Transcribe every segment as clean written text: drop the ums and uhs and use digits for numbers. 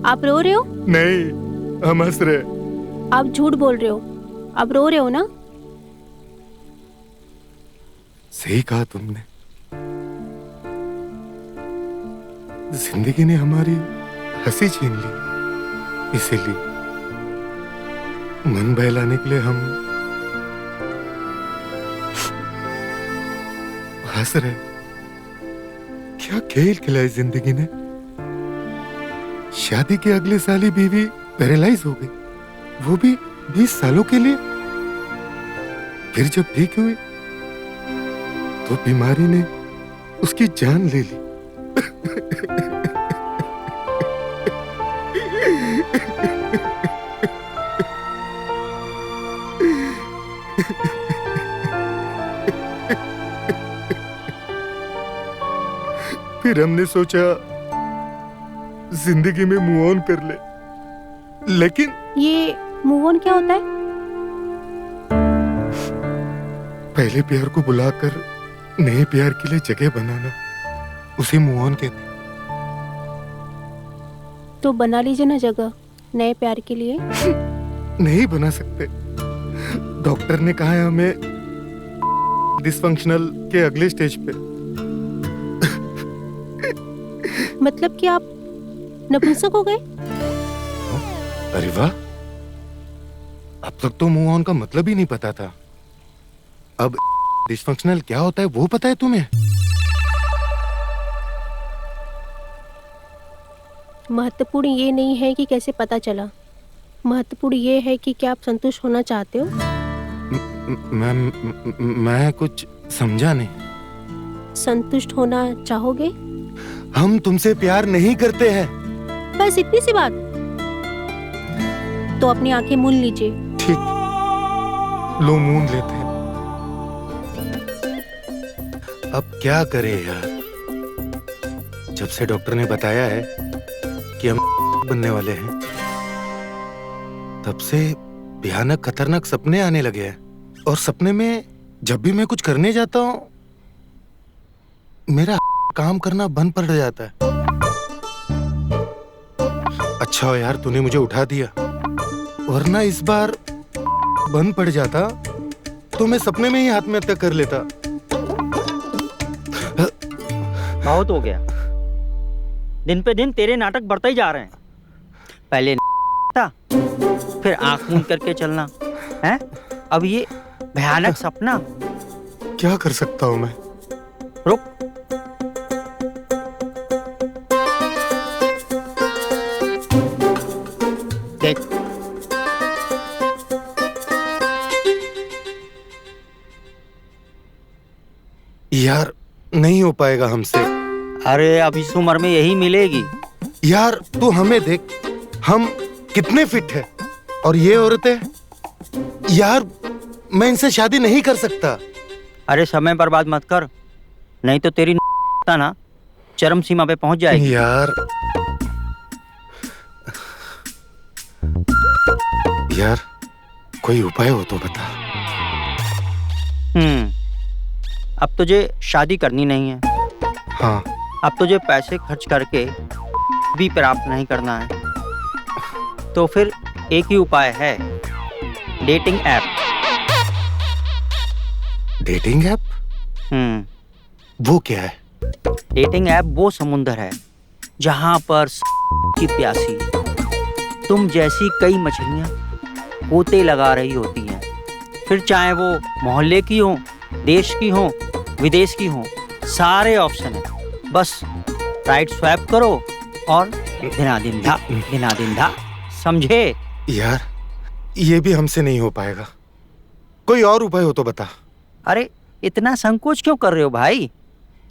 आप रो रहे हो? नहीं, हम हंस रहे। आप झूठ बोल रहे हो। आप रो रहे हो ना? सही कहा तुमने। जिंदगी ने हमारी हंसी छीन ली, इसीलिए मन बहलाने के लिए हम हंस रहे। क्या खेल खिलाए जिंदगी ने। शादी के अगले साल ही बीवी पैरालाइज हो गई, वो भी 20 सालों के लिए। फिर जब ठीक हुई तो बीमारी ने उसकी जान ले ली। फिर हमने सोचा जिंदगी में मूव ऑन कर ले, लेकिन ये मूव ऑन क्या होता है? पहले प्यार को बुलाकर नए प्यार के लिए जगह बनाना, उसे मूव ऑन कहते हैं। तो बना लीजिए ना जगह नए प्यार के लिए। नहीं बना सकते। डॉक्टर ने कहा है हमें डिसफंक्शनल के अगले स्टेज पे। मतलब कि आप नपुंसक हो गए? अरे वाह, अब तक तो मूव ऑन का मतलब ही नहीं पता था। अब डिसफंक्शनल क्या होता है वो पता है तुम्हें? महत्वपूर्ण ये नहीं है कि कैसे पता चला, महत्वपूर्ण ये है कि क्या आप संतुष्ट होना चाहते हो? मैं कुछ समझा नहीं। संतुष्ट होना चाहोगे? हम तुमसे प्यार नहीं करते हैं। बस इतनी सी बात? तो अपनी आंखें मूंद लीजिए। ठीक, लो मूंद लेते हैं। अब क्या करें यार, जब से डॉक्टर ने बताया है कि हम बनने वाले हैं, तब से भयानक खतरनाक सपने आने लगे हैं। और सपने में जब भी मैं कुछ करने जाता हूँ, मेरा काम करना बंद पड़ जाता है। अच्छा हो यार तूने मुझे उठा दिया, वरना इस बार बंद पड़ जाता तो मैं सपने में ही आत्महत्या कर लेता। बहुत हो गया, दिन पे दिन तेरे नाटक बढ़ते ही जा रहे हैं। पहले था, फिर आंख मूंद करके चलना है, अब ये भयानक सपना। क्या कर सकता हूँ मैं? रुक, देख, यार नहीं हो पाएगा हमसे। अरे अब इस उम्र में यही मिलेगी। यार तू हमें देख, हम कितने फिट हैं, और ये औरतें। यार मैं इनसे शादी नहीं कर सकता। अरे समय बर्बाद मत कर, नहीं तो तेरी ना चरम सीमा पे पहुंच जाएगी। यार कोई उपाय हो तो बता। अब तुझे शादी करनी नहीं है। हाँ। अब तुझे पैसे खर्च करके भी प्राप्त नहीं करना है, तो फिर एक ही उपाय है, डेटिंग ऐप। Dating app? वो क्या है? डेटिंग ऐप वो समुंदर है जहां पर की प्यासी तुम जैसी कई मछलियां गोते लगा रही होती हैं। फिर चाहे वो मोहल्ले की हो, देश की हो, विदेश की हो, सारे ऑप्शन है। बस राइट स्वैप करो और दिन धा, समझे? यार ये भी हमसे नहीं हो पाएगा, कोई और उपाय हो तो बता। अरे इतना संकोच क्यों कर रहे हो भाई?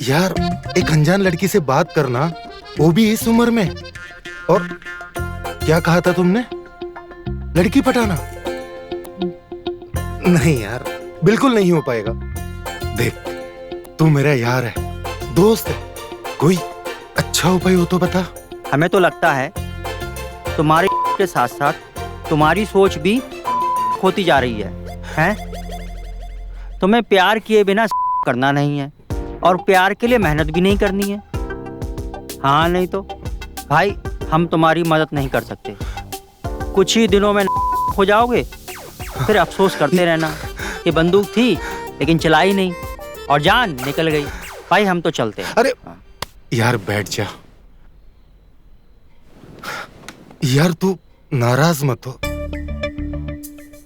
यार एक अनजान लड़की से बात करना, वो भी इस उम्र में। और क्या कहा था तुमने? लड़की पटाना? नहीं यार, बिल्कुल नहीं हो पाएगा। देख, तू मेरा यार है, दोस्त है, कोई अच्छा उपाय हो तो बता। हमें तो लगता है तुम्हारे के साथ साथ तुम्हारी सोच भी खोती जा रही है, हैं? तुम्हें प्यार किए बिना करना नहीं है और प्यार के लिए मेहनत भी नहीं करनी है। हाँ नहीं तो भाई हम तुम्हारी मदद नहीं कर सकते। कुछ ही दिनों में हो जाओगे, फिर अफसोस करते रहना कि बंदूक थी लेकिन चलाई नहीं और जान निकल गई। भाई हम तो चलते हैं। अरे यार बैठ जा यार, तू नाराज मत हो।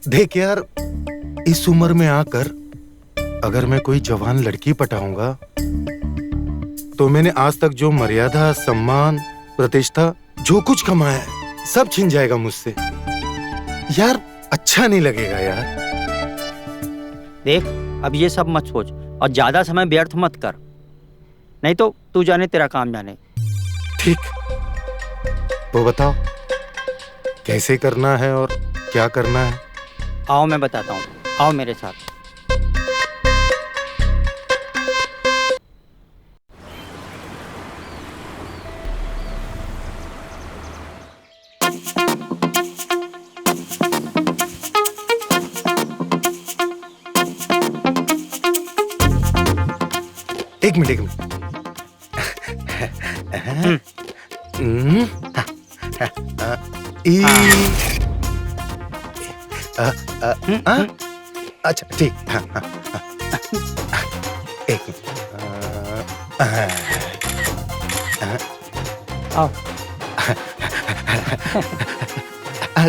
देख यार, इस उम्र में आकर अगर मैं कोई जवान लड़की पटाऊंगा तो मैंने आज तक जो मर्यादा, सम्मान, प्रतिष्ठा जो कुछ कमाया है सब छिन जाएगा मुझसे। यार अच्छा नहीं लगेगा यार। देख अब ये सब मत सोच और ज्यादा समय व्यर्थ मत कर, नहीं तो तू जाने तेरा काम जाने। ठीक, तो बताओ कैसे करना है और क्या करना है? आओ मैं बताता हूँ, आओ मेरे साथ। एक मिनट अच्छा ठीक। एक आओ।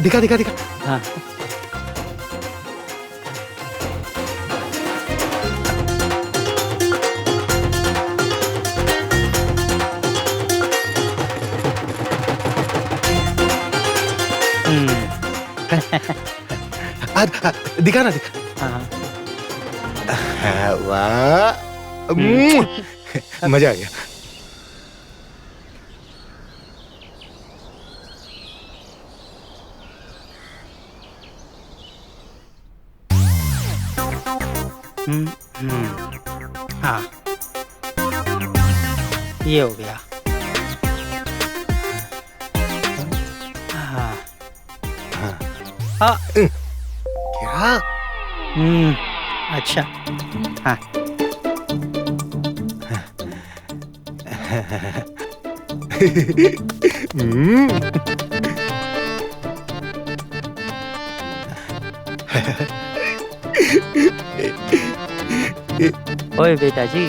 दिखा दिखा दिखा। हाँ। दिखा ना, दिखा। वाह, मजा आ गया। हाँ ये हो गया। हाँ हाँ क्या? अच्छा। हाँ ओए बेटा जी,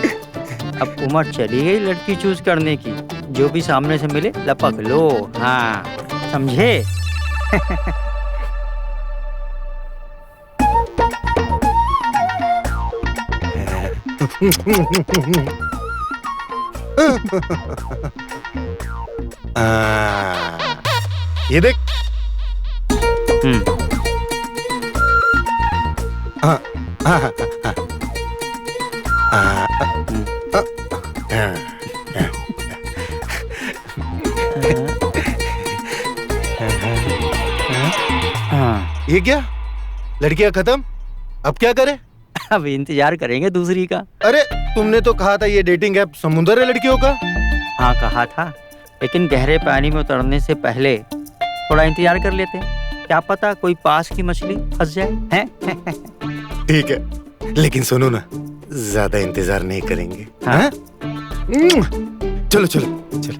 अब उम्र चली गई लड़की चूज करने की। जो भी सामने से मिले लपक लो। हाँ समझे? ये देख। हाँ हाँ हाँ हाँ। ये क्या, लड़कियां खत्म, अब क्या करें? अब इंतजार करेंगे दूसरी का। अरे तुमने तो कहा था ये डेटिंग ऐप समुंदर है लड़कियों का। हाँ कहा था, लेकिन गहरे पानी में उतरने से पहले थोड़ा इंतजार कर लेते हैं। क्या पता कोई पास की मछली फंस जाए, हैं? ठीक है, लेकिन सुनो ना, ज्यादा इंतजार नहीं करेंगे। हाँ? चलो चलो चलो।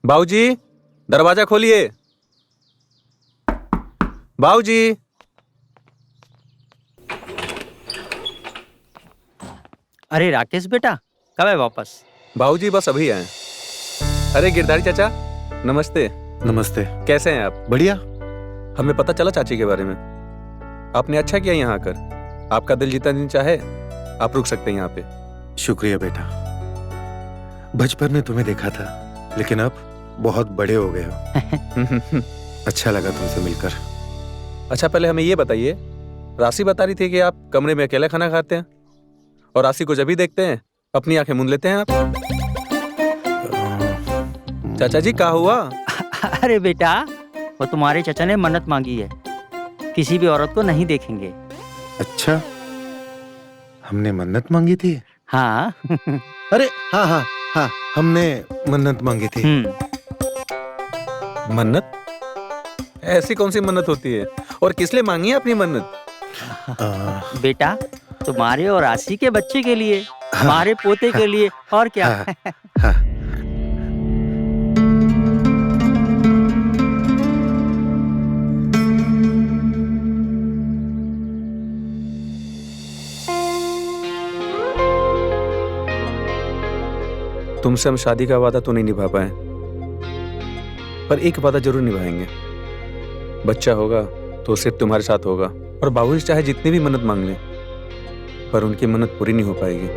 बाबूजी, दरवाजा खोलिए। बाबूजी। अरे राकेश बेटा, कब है वापस? बाबूजी बस अभी आए। अरे गिरधारी चाचा, नमस्ते। नमस्ते। कैसे हैं आप? बढ़िया। हमें पता चला चाची के बारे में। आपने अच्छा किया यहाँ आकर। आपका दिल जितना दिन चाहे आप रुक सकते हैं यहाँ पे। शुक्रिया बेटा। बचपन में तुम्हें देखा था, लेकिन अब बहुत बड़े हो गए हो। अच्छा लगा तुमसे मिलकर। अच्छा, पहले हमें ये बताइए, राशि बता रही थी कि आप कमरे में अकेले खाना खाते हैं और राशि को जब भी देखते हैं अपनी आंखें मूंद लेते हैं आप। चाचा जी, क्या हुआ? अरे बेटा, वो तुम्हारे चाचा ने मन्नत मांगी है, किसी भी औरत को नहीं देखेंगे। अच्छा, हमने मन्नत मांगी थी? हाँ। अरे हाँ हाँ हाँ, हमने मन्नत मांगी थी। मन्नत? ऐसी कौन सी मन्नत होती है और किस लिए मांगी है अपनी मन्नत? बेटा, तुम्हारे और राशि के बच्चे के लिए, हमारे पोते के लिए, और क्या। हाँ। तुमसे हम शादी का वादा तो नहीं निभा पाए, पर एक वादा जरूर निभाएंगे। बच्चा होगा तो सिर्फ तुम्हारे साथ होगा, और बाबूजी चाहे जितनी भी मन्नत मांग लें, पर उनकी मन्नत पूरी नहीं हो पाएगी।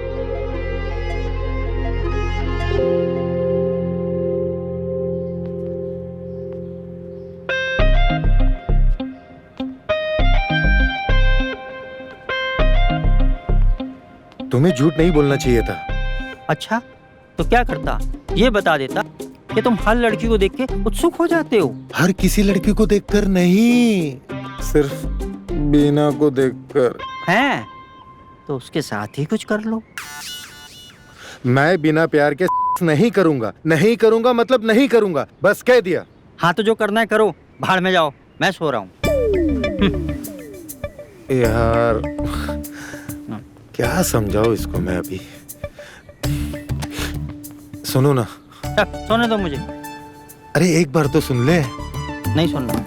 तुम्हें झूठ नहीं बोलना चाहिए था। अच्छा, तो क्या करता? ये बता देता कि तुम हर लड़की को देख के उत्सुक हो जाते हो। हर किसी लड़की को देखकर नहीं, सिर्फ बीना को देखकर। हैं? तो उसके साथ ही कुछ कर लो। मैं बिना प्यार के नहीं करूंगा। नहीं करूंगा मतलब नहीं करूंगा, बस कह दिया। हाँ, तो जो करना है करो, भाड़ में जाओ, मैं सो रहा हूँ। यार, क्या समझाओ इसको मैं अभी। सुनो ना। सोने दो मुझे। अरे एक बार तो सुन ले। नहीं सुनना।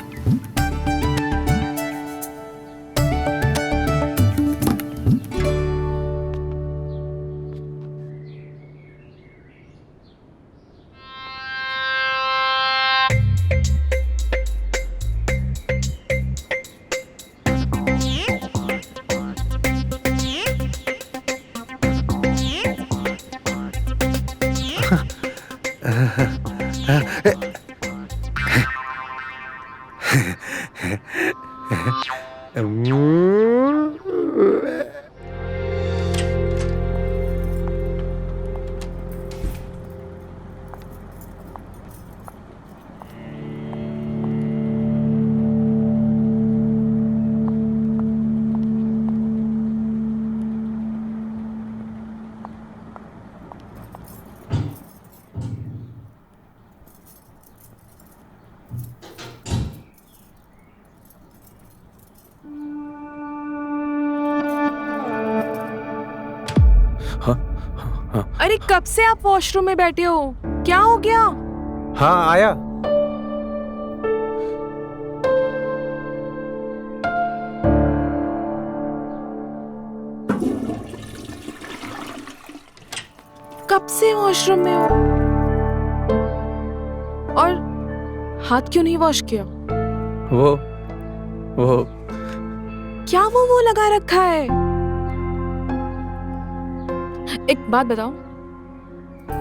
अरे कब से आप वॉशरूम में बैठे हो? क्या हो गया? हाँ, आया। कब से वॉशरूम में हो? और हाथ क्यों नहीं वॉश किया? वो क्या वो लगा रखा है? एक बात बताओ,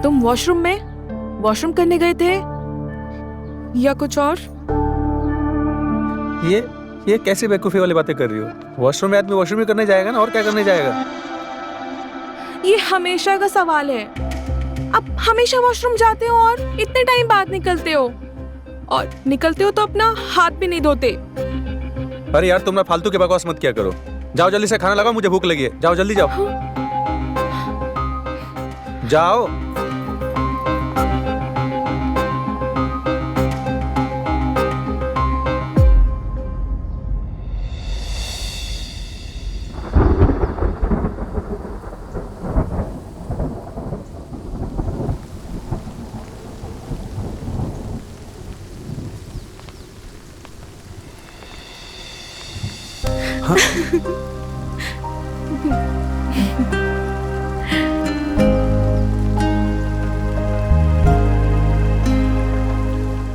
तुम वॉशरूम करने गए थे या कुछ और? ये कैसी बेवकूफी वाली बातें कर रही हो? वॉशरूम में आदमी वॉशरूम ही करने जाएगा ना, और क्या करने जाएगा? ये हमेशा का सवाल है। अब हमेशा वॉशरूम जाते हो और इतने टाइम बाद निकलते हो, और निकलते हो तो अपना हाथ भी नहीं धोते। अरे यार, तुम ना फालतू के बकवास मत किया करो। जाओ जल्दी से खाना लगाओ, मुझे भूख लगी है। जाओ जल्दी जाओ। जाओ।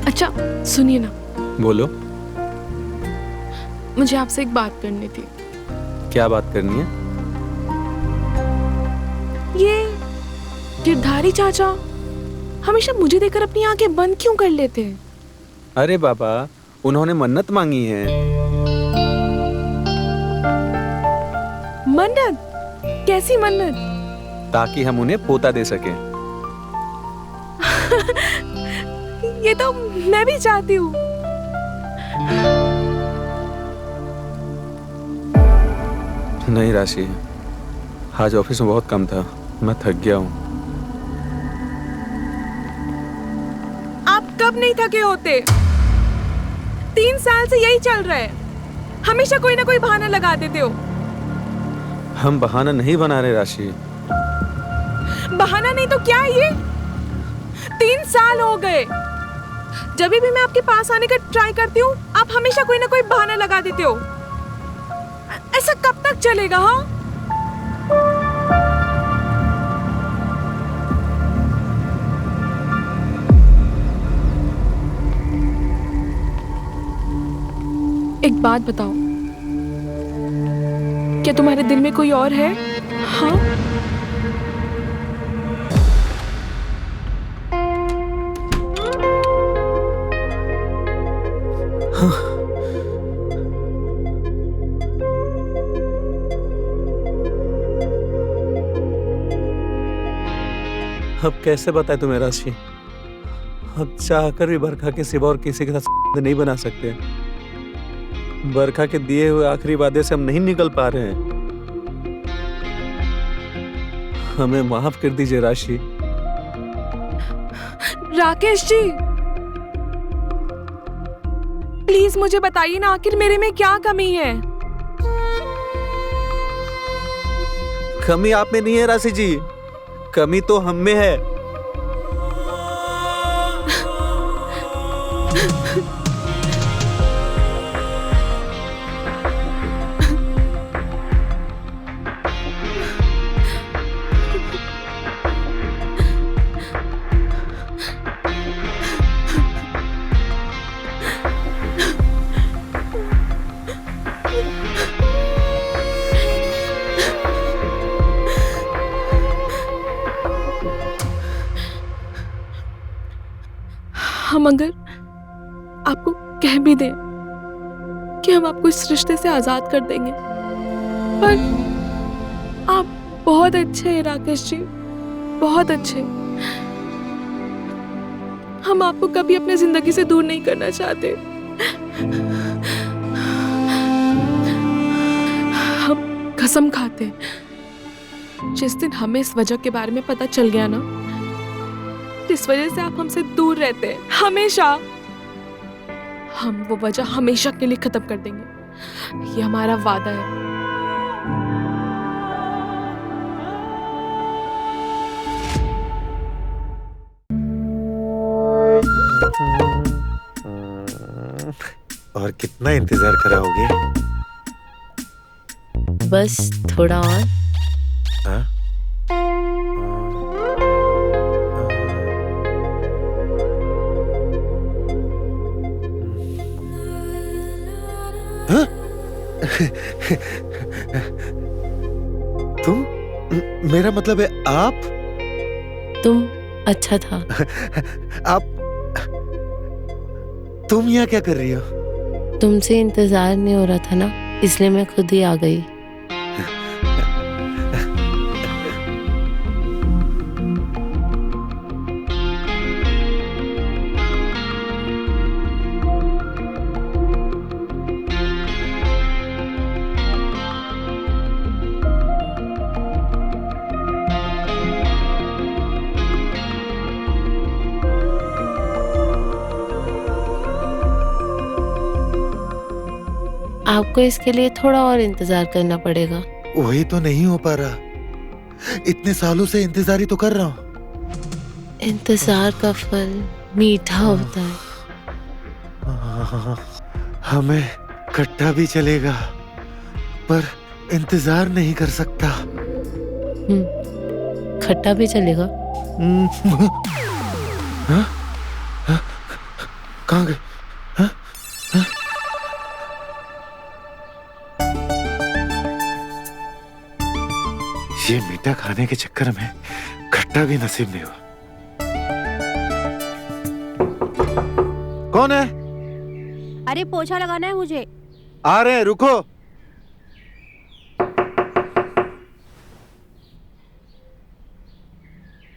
अच्छा सुनिए ना, बोलो, मुझे आपसे एक बात करनी थी। क्या बात करनी है? ये गिरधारी चाचा हमेशा मुझे देखकर अपनी आंखें बंद क्यों कर लेते हैं? अरे बाबा, उन्होंने मन्नत मांगी है। मन्नत? कैसी मन्नत? ताकि हम उन्हें पोता दे सकें। ये तो मैं भी चाहती हूँ। नहीं राशि, आज ऑफिस में बहुत काम था, मैं थक गया हूँ। आप कब नहीं थके होते? 3 साल से यही चल रहा है, हमेशा कोई ना कोई बहाना लगा देते हो। हम बहाना नहीं बना रहे राशि। बहाना नहीं तो क्या है ये? 3 साल हो गए, जब भी मैं आपके पास आने का ट्राई करती हूँ आप हमेशा कोई ना कोई बहाना लगा देते हो। ऐसा कब तक चलेगा? हाँ, एक बात बताओ, क्या तुम्हारे दिल में कोई और है? हाँ, अब कैसे बताए तुम्हें राशि? अब चाहकर भी बरखा के सिवा और किसी के साथ नहीं बना सकते। बरखा के दिए हुए आखिरी वादे से हम नहीं निकल पा रहे हैं। हमें माफ कर दीजिए राशि। राकेश जी प्लीज मुझे बताइए ना, आखिर मेरे में क्या कमी है? कमी आप में नहीं है राशि जी, कमी तो हम में है। हम अगर आपको कह भी दें कि हम आपको इस रिश्ते से आजाद कर देंगे, पर आप बहुत अच्छे हैं राकेश जी, बहुत अच्छे। हम आपको कभी अपने जिंदगी से दूर नहीं करना चाहते। हम कसम खाते हैं, जिस दिन हमें इस वजह के बारे में पता चल गया ना, जिस वजह से आप हमसे दूर रहते हैं हमेशा, हम वो वजह हमेशा के लिए खत्म कर देंगे। ये हमारा वादा है। और कितना इंतजार कराओगे? बस थोड़ा और। हाँ? हाँ? तुम, मेरा मतलब है आप? तुम अच्छा था। आप, तुम यहाँ क्या कर रही हो? तुमसे इंतजार नहीं हो रहा था ना, इसलिए मैं खुद ही आ गई। आपको इसके लिए थोड़ा और इंतजार करना पड़ेगा। वही तो नहीं हो पा रहा, इतने सालों से इंतजार ही तो कर रहा हूँ। इंतजार का फल मीठा होता है। हमें खट्टा भी चलेगा, पर इंतजार नहीं कर सकता। खट्टा भी चलेगा। हाँ? हाँ? कहाँ गए? हाँ? हाँ? ये मीठा खाने के चक्कर में खट्टा भी नसीब नहीं हुआ। कौन है? अरे पोछा लगाना है मुझे। आ रहे हैं, रुको।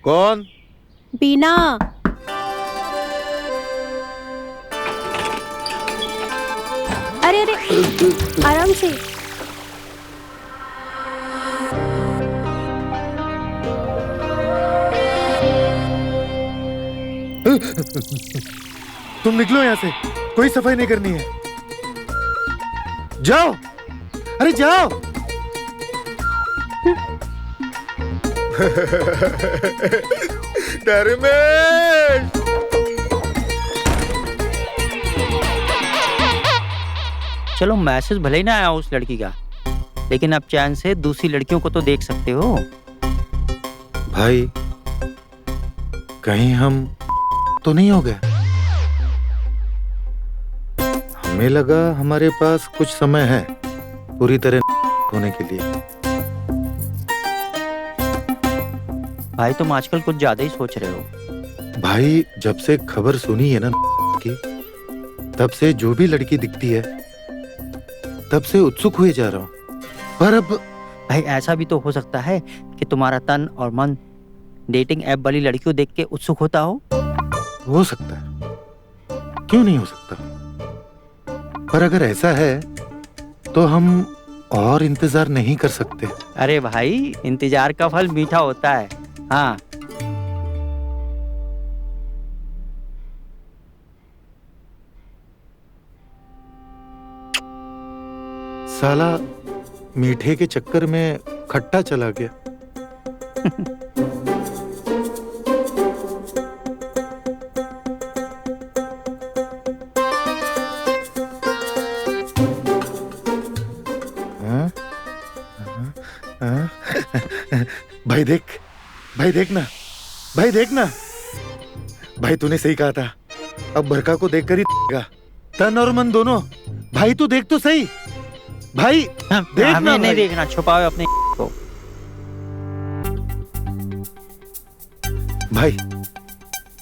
कौन? बीना। अरे अरे आराम से। तुम निकलो यहाँ से, कोई सफाई नहीं करनी है। जाओ, अरे जाओ। धर्मेश! चलो मैसेज भले ही ना आया उस लड़की का, लेकिन अब चैन से दूसरी लड़कियों को तो देख सकते हो। भाई कहीं हम तो नहीं हो गए? हमें लगा हमारे पास कुछ समय है पूरी तरह होने के लिए। भाई तुम आजकल कुछ ज्यादा ही सोच रहे हो। भाई जब से खबर सुनी है ना की, तब से जो भी लड़की दिखती है तब से उत्सुक हुए जा रहा हूँ। पर अब भाई ऐसा भी तो हो सकता है कि तुम्हारा तन और मन डेटिंग ऐप वाली लड़कियों देख के उत्सुक होता हो सकता है, क्यों नहीं हो सकता। पर अगर ऐसा है तो हम और इंतजार नहीं कर सकते। अरे भाई इंतजार का फल मीठा होता है। हाँ साला मीठे के चक्कर में खट्टा चला गया। हाँ? हाँ? भाई देख, भाई देखना, भाई देखना। भाई तूने सही कहा था, अब बरका को देखकर ही तन और मन दोनों। भाई तू देख तो सही भाई, देखना। हमें नहीं भाई देखना, छुपाओ अपने को। भाई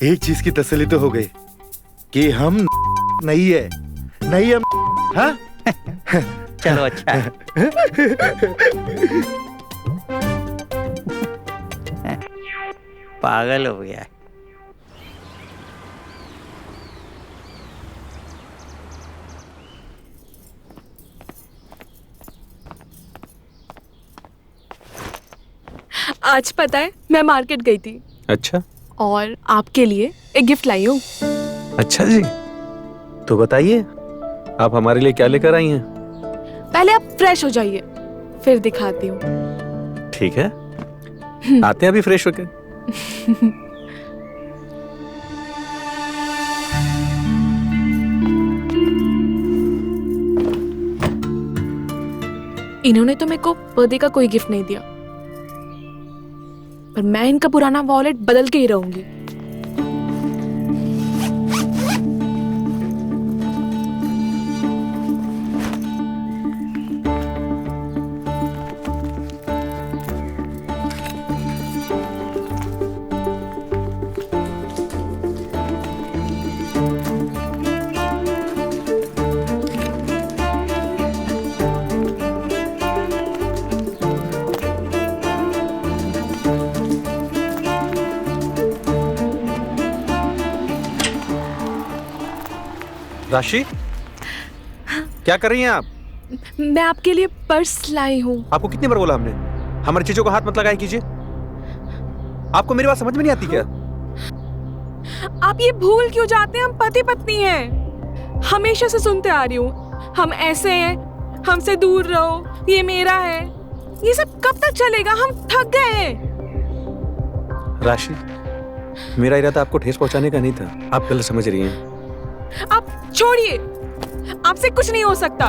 एक चीज की तसल्ली तो हो गई कि हम नहीं है, नहीं हम। हाँ चलो अच्छा है। पागल हो गया है। आज पता है मैं मार्केट गई थी अच्छा और आपके लिए एक गिफ्ट लाई हूँ। अच्छा जी, तो बताइए आप हमारे लिए क्या लेकर आई हैं? पहले आप फ्रेश हो जाइए, फिर दिखाती हूँ। ठीक है, आते हैं अभी फ्रेश होके। इन्होंने तो मेरे को बर्थडे का कोई गिफ्ट नहीं दिया, पर मैं इनका पुराना वॉलेट बदल के ही रहूंगी। राशि, क्या कर रही हैं आप? मैं आपके लिए पर्स लाई हूँ। आपको कितनी बार बोला हमने हमारी चीजों को हाथ मत लगाया कीजिए? आपको मेरी बात समझ में नहीं आती क्या? आप ये भूल क्यों जाते हैं? हम पति पत्नी हैं। हमेशा से सुनते आ रही हूँ, हम ऐसे हैं, हमसे दूर रहो, ये मेरा है। ये सब कब तक चलेगा? हम थक गए हैं। राशि, मेरा इरादा आपको ठेस पहुंचाने का नहीं था, आप गलत समझ रही हैं। आप छोड़िए, आपसे कुछ नहीं हो सकता।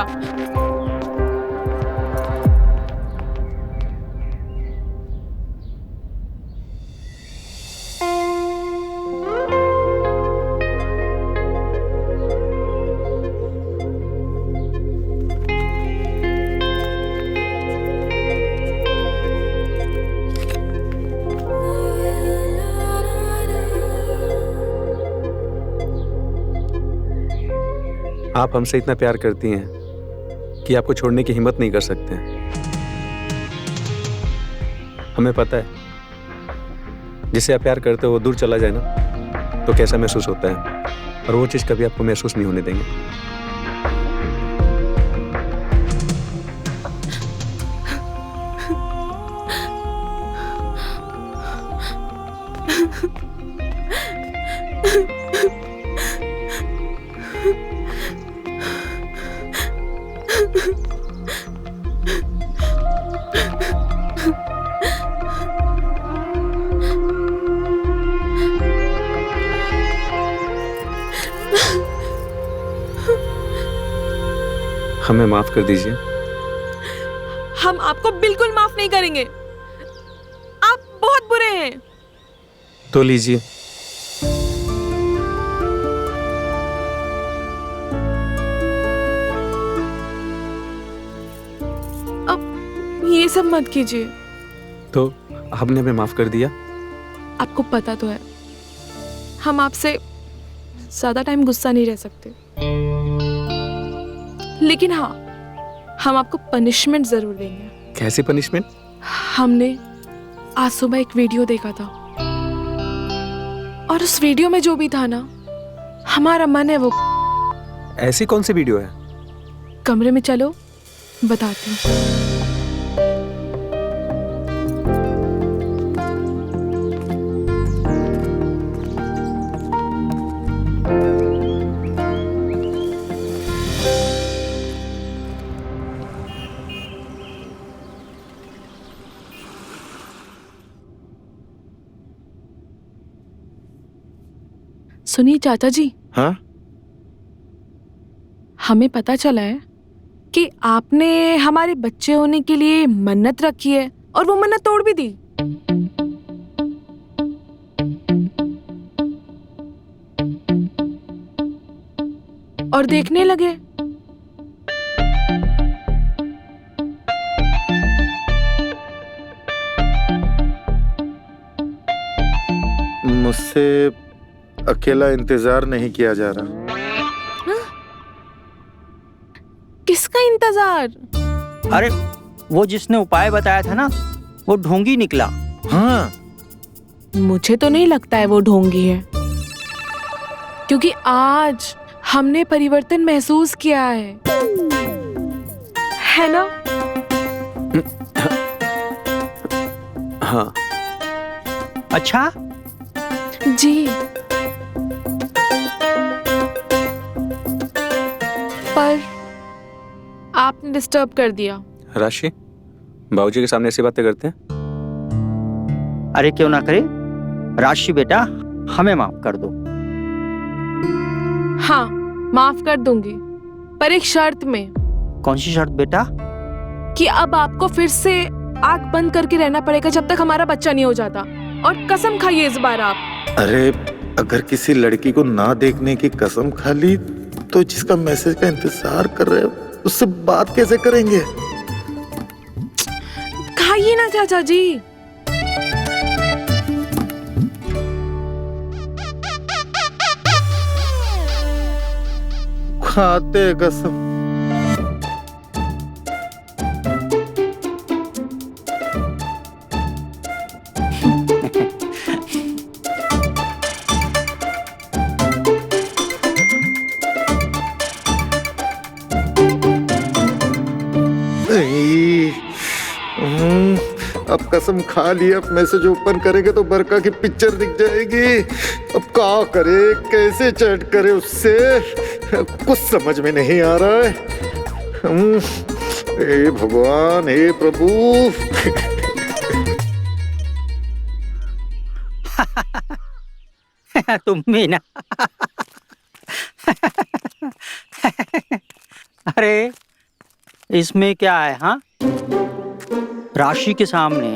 आप हमसे इतना प्यार करती हैं कि आपको छोड़ने की हिम्मत नहीं कर सकते हैं। हमें पता है जिसे आप प्यार करते हो वो दूर चला जाए ना तो कैसा महसूस होता है, और वो चीज़ कभी आपको महसूस नहीं होने देंगे। हमें माफ कर दीजिए। हम आपको बिल्कुल माफ नहीं करेंगे। आप बहुत बुरे हैं। तो लीजिए। अब ये सब मत कीजिए। तो आपने हमें माफ कर दिया। आपको पता तो है हम आपसे ज्यादा टाइम गुस्सा नहीं रह सकते, लेकिन हाँ, हम आपको पनिशमेंट जरूर देंगे। कैसी पनिशमेंट? हमने आज सुबह एक वीडियो देखा था, और उस वीडियो में जो भी था ना, हमारा मन है वो। ऐसी कौन सी वीडियो है? कमरे में चलो, बताती हूँ। सुनिए चाचा जी। हाँ? हमें पता चला है कि आपने हमारे बच्चे होने के लिए मन्नत रखी है, और वो मन्नत तोड़ भी दी। और देखने लगे। मुझसे अकेला इंतजार नहीं किया जा रहा। किसका इंतजार? अरे वो जिसने उपाय बताया था ना, वो ढोंगी निकला। हाँ, मुझे तो नहीं लगता है वो ढोंगी है, क्योंकि आज हमने परिवर्तन महसूस किया है ना? हाँ। अच्छा जी। पर आपने डिस्टर्ब कर दिया। राशि, बाबूजी के सामने ऐसी बातें करते हैं? अरे क्यों ना करे। राशि बेटा, हमें माफ कर दो। हाँ, माफ कर दूंगी, पर एक शर्त में। कौन सी शर्त बेटा? कि अब आपको फिर से आंख बंद करके रहना पड़ेगा जब तक हमारा बच्चा नहीं हो जाता, और कसम खाइए इस बार आप। अरे अगर किसी लड़की को ना देखने की कसम खा ली तो जिसका मैसेज का इंतजार कर रहे हो उससे बात कैसे करेंगे? खाइए ना चाचा जी। खाते कसम। अब कसम खा ली, अब मैसेज ओपन करेंगे तो बरका की पिक्चर दिख जाएगी। अब क्या करे, कैसे चैट करे उससे, कुछ समझ में नहीं आ रहा है। हे भगवान, हे प्रभु। तुम भी ना। अरे इसमें क्या है? हाँ, राशि के सामने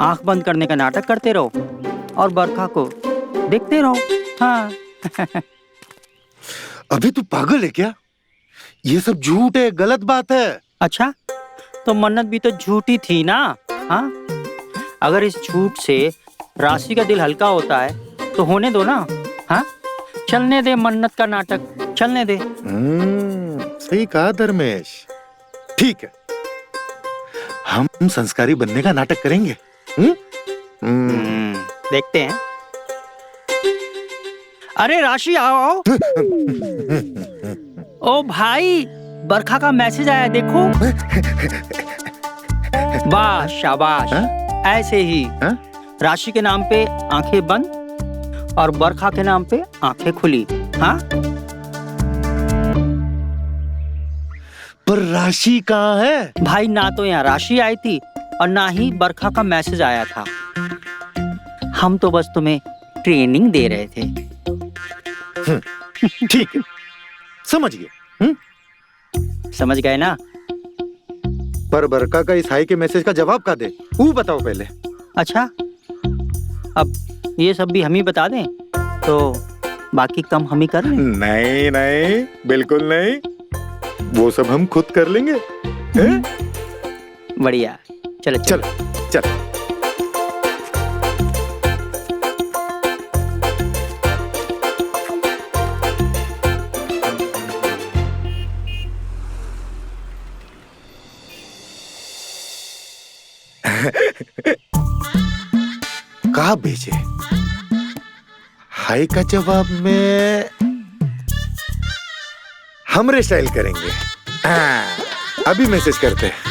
आंख बंद करने का नाटक करते रहो और बरखा को देखते रहो। हाँ। अभी तू पागल है क्या? ये सब झूठ है, गलत बात है। अच्छा, तो मन्नत भी तो झूठी थी ना? हाँ, अगर इस झूठ से राशि का दिल हल्का होता है तो होने दो ना। हाँ, चलने दे मन्नत का नाटक, चलने दे। सही कहा धर्मेश। ठीक है, हम संस्कारी बनने का नाटक करेंगे। देखते हैं। अरे राशि आओ आओ। ओ भाई, बरखा का मैसेज आया देखो। वाह शाबाश। ऐसे ही राशि के नाम पे आंखें बंद और बरखा के नाम पे आंखें खुली। हाँ, पर राशि कहाँ है? भाई ना तो यहाँ राशि आई थी और ना ही बरखा का मैसेज आया था। हम तो बस तुम्हें ट्रेनिंग दे रहे थे। ठीक है, समझ गए। समझ गए ना? पर बरका का इस हाई के मैसेज का जवाब का दे, वो बताओ पहले। अच्छा, अब ये सब भी हम ही बता दें तो बाकी कम हम ही कर लें। नहीं नहीं, बिल्कुल नहीं, वो सब हम खुद कर लेंगे। बढ़िया, चलो चल चल। कहा भेजे? हाई का जवाब में हमरे स्टाइल करेंगे। अभी मैसेज करते हैं।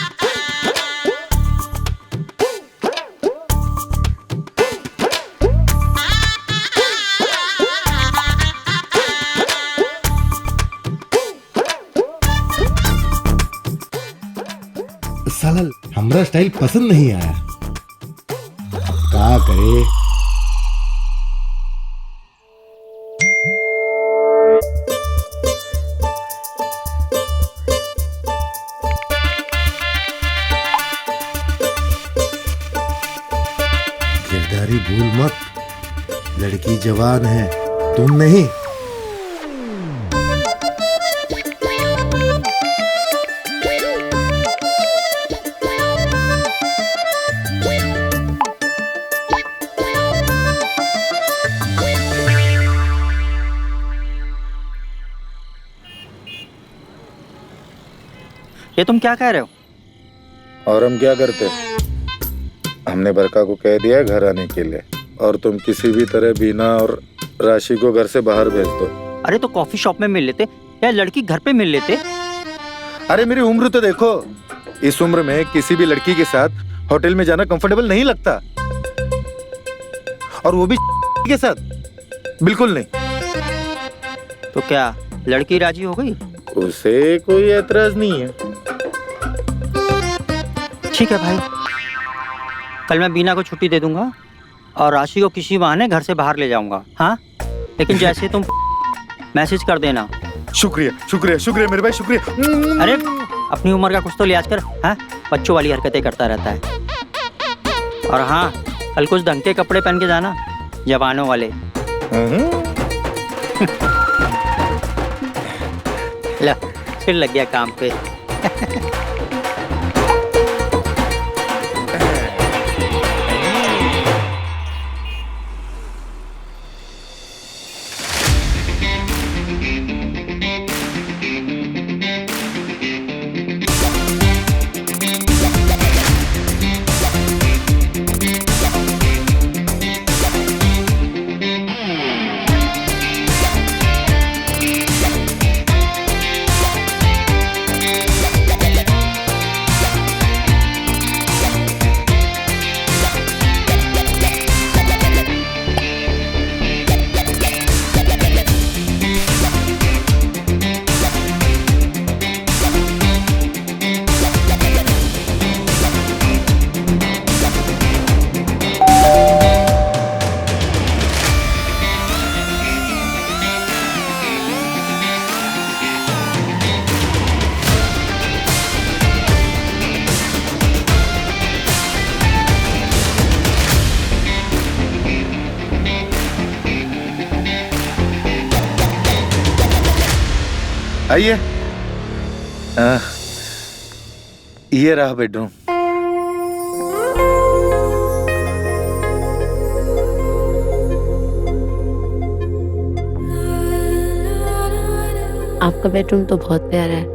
साला हमरा स्टाइल पसंद नहीं आया, क्या करे? गिरधारी भूल मत, लड़की जवान है, तुम नहीं। ये तुम क्या कह रहे हो? और हम क्या करते? हमने बरका को कह दिया घर आने के लिए, और तुम किसी भी तरह बीना और राशि को घर से बाहर भेज दो। अरे तो कॉफी शॉप में मिल लेते या लड़की घर पे मिल लेते। अरे मेरी उम्र तो देखो, इस उम्र में किसी भी लड़की के साथ होटल में जाना कंफर्टेबल नहीं लगता, और वो भी के साथ बिल्कुल नहीं। तो क्या लड़की राजी हो गई? उसे कोई एतराज नहीं है। ठीक है भाई, कल मैं बीना को छुट्टी दे दूंगा और राशि को किसी बहाने घर से बाहर ले जाऊंगा। हाँ, लेकिन जैसे तुम मैसेज कर देना। शुक्रिया शुक्रिया शुक्रिया मेरे भाई, शुक्रिया। अरे अपनी उम्र का कुछ तो लिहाज कर। हाँ, बच्चों वाली हरकतें करता रहता है। और हाँ, कल कुछ ढंग के कपड़े पहन के जाना, जवानों वाले। ला, फिर लग गया काम पे। आइए। ये रहा बेडरूम। आपका बेडरूम तो बहुत प्यारा है।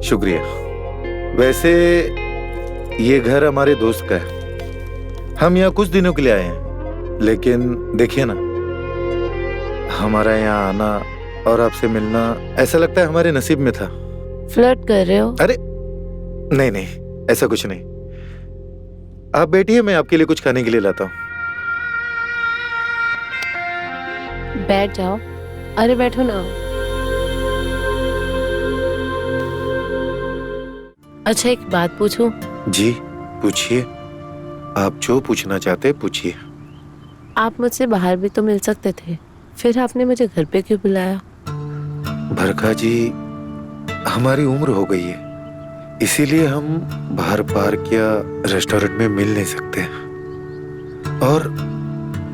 शुक्रिया। वैसे ये घर हमारे दोस्त का है। हम यहाँ कुछ दिनों के लिए आए हैं, लेकिन देखिए ना, हमारा यहाँ आना और आपसे मिलना ऐसा लगता है हमारे नसीब में था। फ्लर्ट कर रहे हो? अरे नहीं नहीं, ऐसा कुछ नहीं। आप बैठिए, मैं आपके लिए कुछ खाने के लिए लाता हूँ। बैठ जाओ। अरे बैठो ना। अच्छा एक बात पूछूं? जी पूछिए, आप जो पूछना चाहते पूछिए। आप मुझसे बाहर भी तो मिल सकते थे, फिर आपने मुझे घर पे क्यों बुलाया? भरखा जी, हमारी उम्र हो गई है, इसीलिए हम बाहर पार्क या रेस्टोरेंट में मिल नहीं सकते। और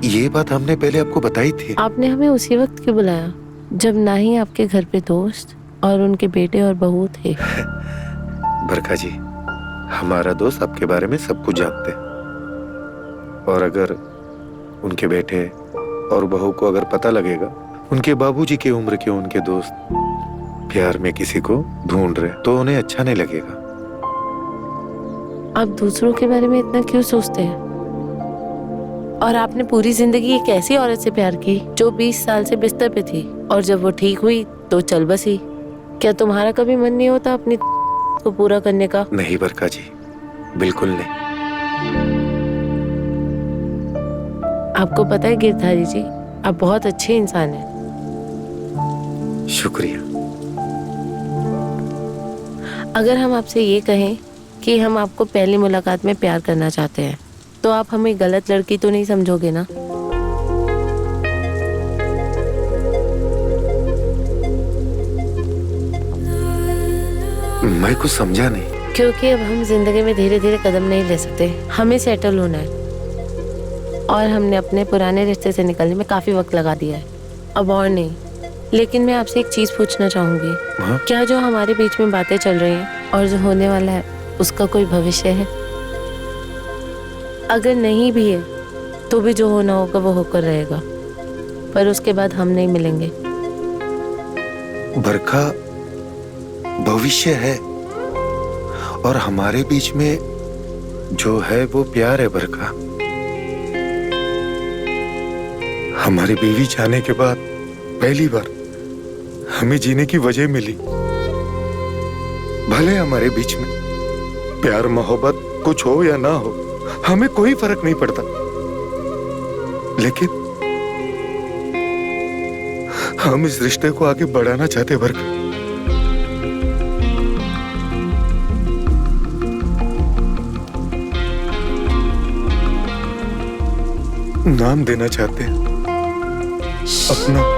ये बात हमने पहले आपको बताई थी। आपने हमें उसी वक्त क्यों बुलाया जब ना ही आपके घर पे दोस्त और उनके बेटे और बहू थे? भरखा जी, हमारा दोस्त आपके बारे में सब कुछ जानते हैं, और अगर उनके बेटे और बहू को अगर पता लगेगा उनके बाबूजी की उम्र के उनके दोस्त प्यार में किसी को ढूंढ रहे, तो उन्हें अच्छा नहीं लगेगा। आप दूसरों के बारे में इतना क्यों सोचते हैं? और आपने पूरी जिंदगी एक ऐसी औरत से प्यार की जो 20 साल से बिस्तर पे थी, और जब वो ठीक हुई तो चल बसी। क्या तुम्हारा कभी मन नहीं होता अपनी को पूरा करने का? नहीं भरखा जी, बिल्कुल नहीं। आपको पता है गिरधारी जी, आप बहुत अच्छे इंसान हैं। शुक्रिया। अगर हम आपसे ये कहें कि हम आपको पहली मुलाकात में प्यार करना चाहते हैं, तो आप हमें गलत लड़की तो नहीं समझोगे ना? मैं कुछ समझा नहीं। क्योंकि अब हम जिंदगी में धीरे धीरे कदम नहीं ले सकते, हमें सेटल होना है, और हमने अपने पुराने रिश्ते से निकलने में काफी वक्त लगा दिया है, अब और नहीं। लेकिन मैं आपसे एक चीज पूछना चाहूंगी। हाँ? क्या जो हमारे बीच में बातें चल रही हैं और जो होने वाला है उसका कोई भविष्य है? अगर नहीं भी है तो भी जो होना होगा वो होकर रहेगा, पर उसके बाद हम नहीं मिलेंगे। भरखा, भविष्य है, और हमारे बीच में जो है वो प्यार है। भरखा, हमारी बीवी जाने के बाद पहली बार हमें जीने की वजह मिली। भले हमारे बीच में प्यार मोहब्बत कुछ हो या ना हो, हमें कोई फर्क नहीं पड़ता, लेकिन हम इस रिश्ते को आगे बढ़ाना चाहते। भरखा, नाम देना चाहते हैं अपना।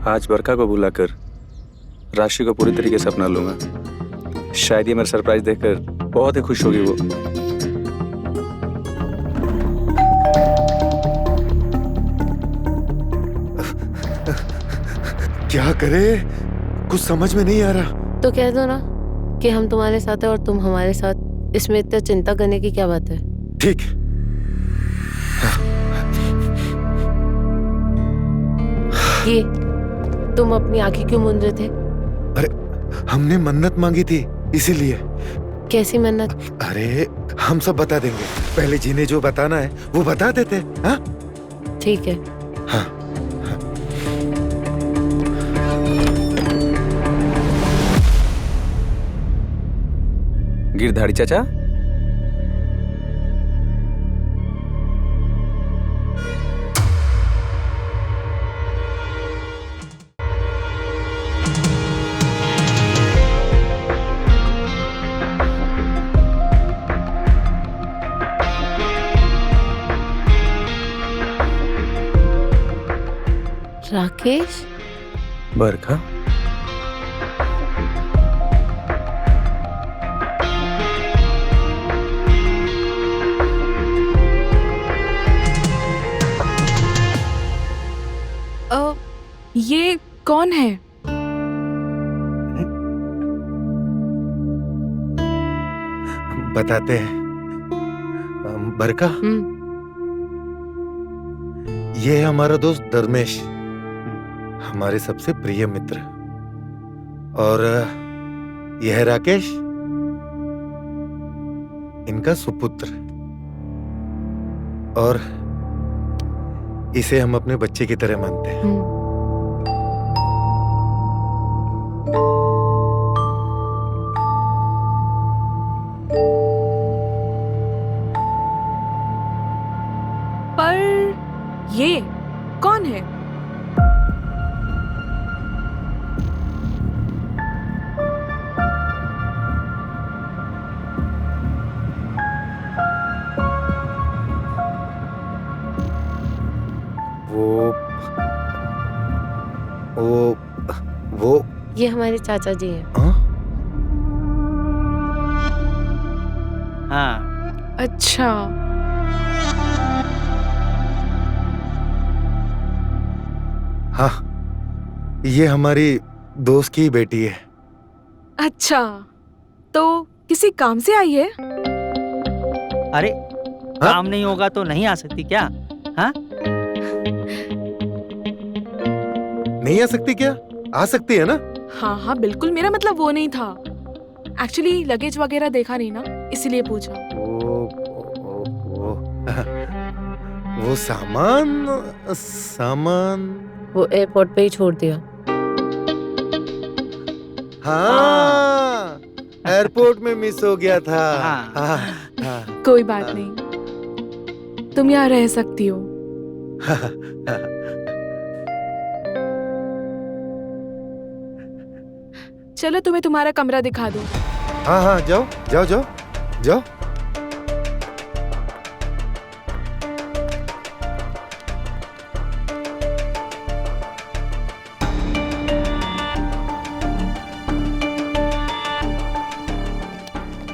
आज बरखा को बुलाकर राशि को पूरी तरीके से अपना लूंगा। शायद ये मेरा सरप्राइज देखकर बहुत ही खुश होगी वो। क्या करे, कुछ समझ में नहीं आ रहा। तो कह दो ना कि हम तुम्हारे साथ हैं और तुम हमारे साथ, इसमें इतना चिंता करने की क्या बात है? ठीक। ये तुम अपनी आंखें क्यों मूंद रहे थे? अरे हमने मन्नत मांगी थी, इसीलिए। कैसी मन्नत? अरे हम सब बता देंगे, पहले जिन्हें जो बताना है वो बता देते। हाँ ठीक है। हाँ। गिरधारी चाचा, राकेश? बरखा? ये कौन है? बताते हैं। बरका, ये है हमारा दोस्त धर्मेश, हमारे सबसे प्रिय मित्र। और यह है राकेश, इनका सुपुत्र। और इसे हम अपने बच्चे की तरह मानते हैं। पर ये कौन है? वो ये हमारे चाचा जी हैं। हाँ? हाँ, अच्छा, हाँ, ये हमारी दोस्त की बेटी है। अच्छा, तो किसी काम से आई है? अरे काम नहीं होगा तो नहीं आ सकती क्या? हाँ, नहीं आ सकती क्या? आ सकती है ना? हाँ हाँ बिल्कुल, मेरा मतलब वो नहीं था। एक्चुअली लगेज वगैरह देखा नहीं ना, इसीलिए पूछा। वो सामान वो एयरपोर्ट पे ही छोड़ दिया। हाँ, एयरपोर्ट में मिस हो गया था। हाँ। हाँ, हाँ, कोई बात नहीं, तुम यहाँ रह सकती हो। चलो तुम्हें तुम्हारा कमरा दिखा दूं। हाँ हाँ, जाओ जाओ जाओ जाओ।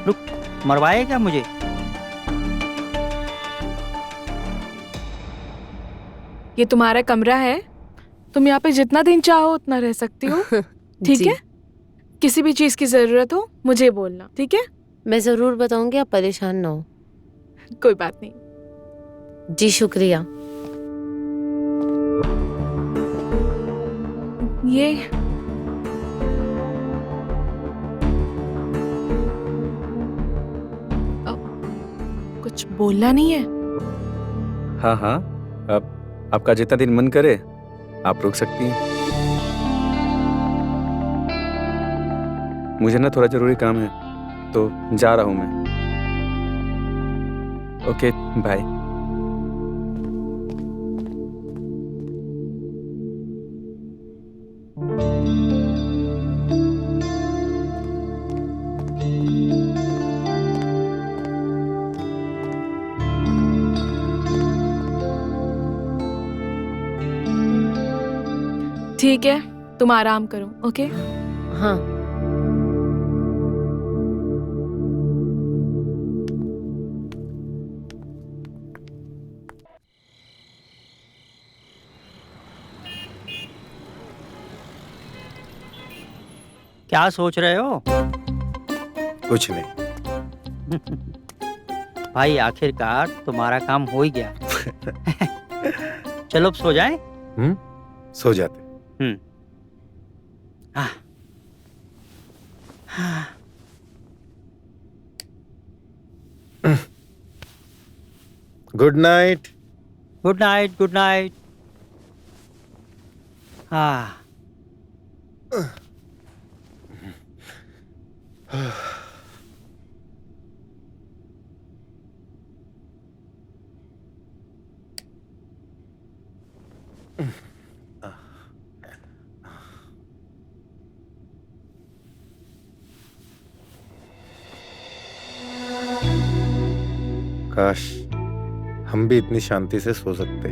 रुक, मरवाए क्या मुझे? ये तुम्हारा कमरा है, तुम यहाँ पे जितना दिन चाहो उतना रह सकती हो। ठीक जी। है? किसी भी चीज की जरूरत हो मुझे बोलना, ठीक है? मैं जरूर बताऊंगी, आप परेशान ना हो। कोई बात नहीं। जी शुक्रिया। ये कुछ बोलना नहीं है? हाँ हाँ, अब आपका जितना दिन मन करे आप रुक सकती हैं। मुझे ना थोड़ा जरूरी काम है तो जा रहा हूँ मैं। Okay, bye. ठीक है, तुम आराम करो, ओके? हाँ, क्या सोच रहे हो? कुछ नहीं। भाई आखिरकार तुम्हारा काम हो ही गया। चलो अब सो जाएं? सो जाते। हाँ। हाँ। Good night. Good night, good night. हाँ। काश हम भी इतनी शांति से सो सकते।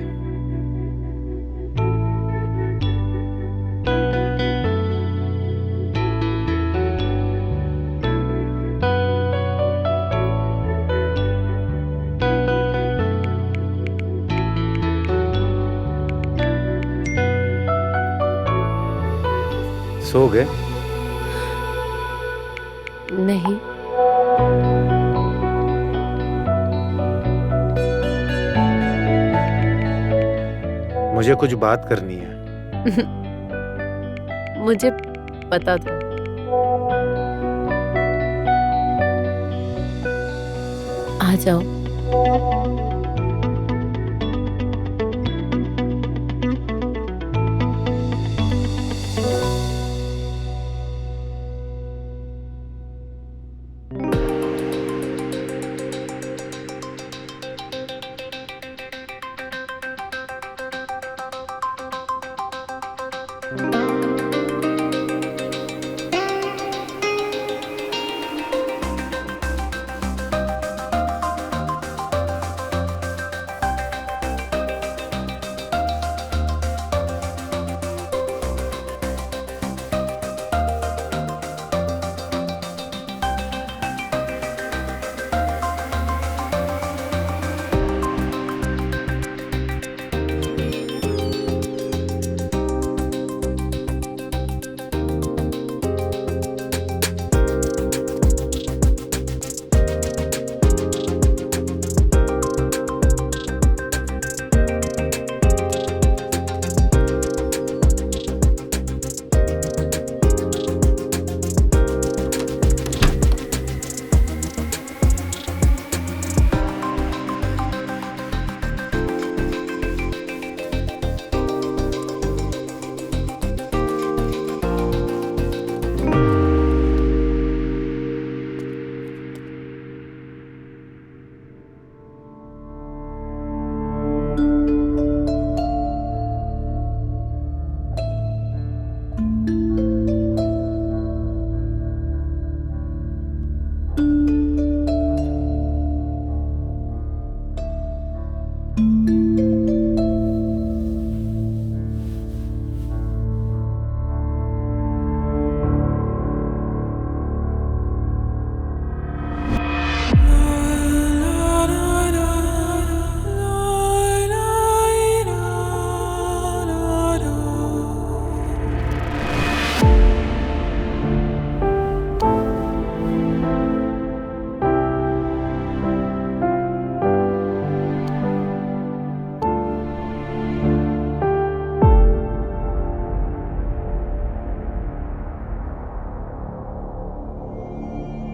सो गए? नहीं, मुझे कुछ बात करनी है। मुझे पता था। आ जाओ।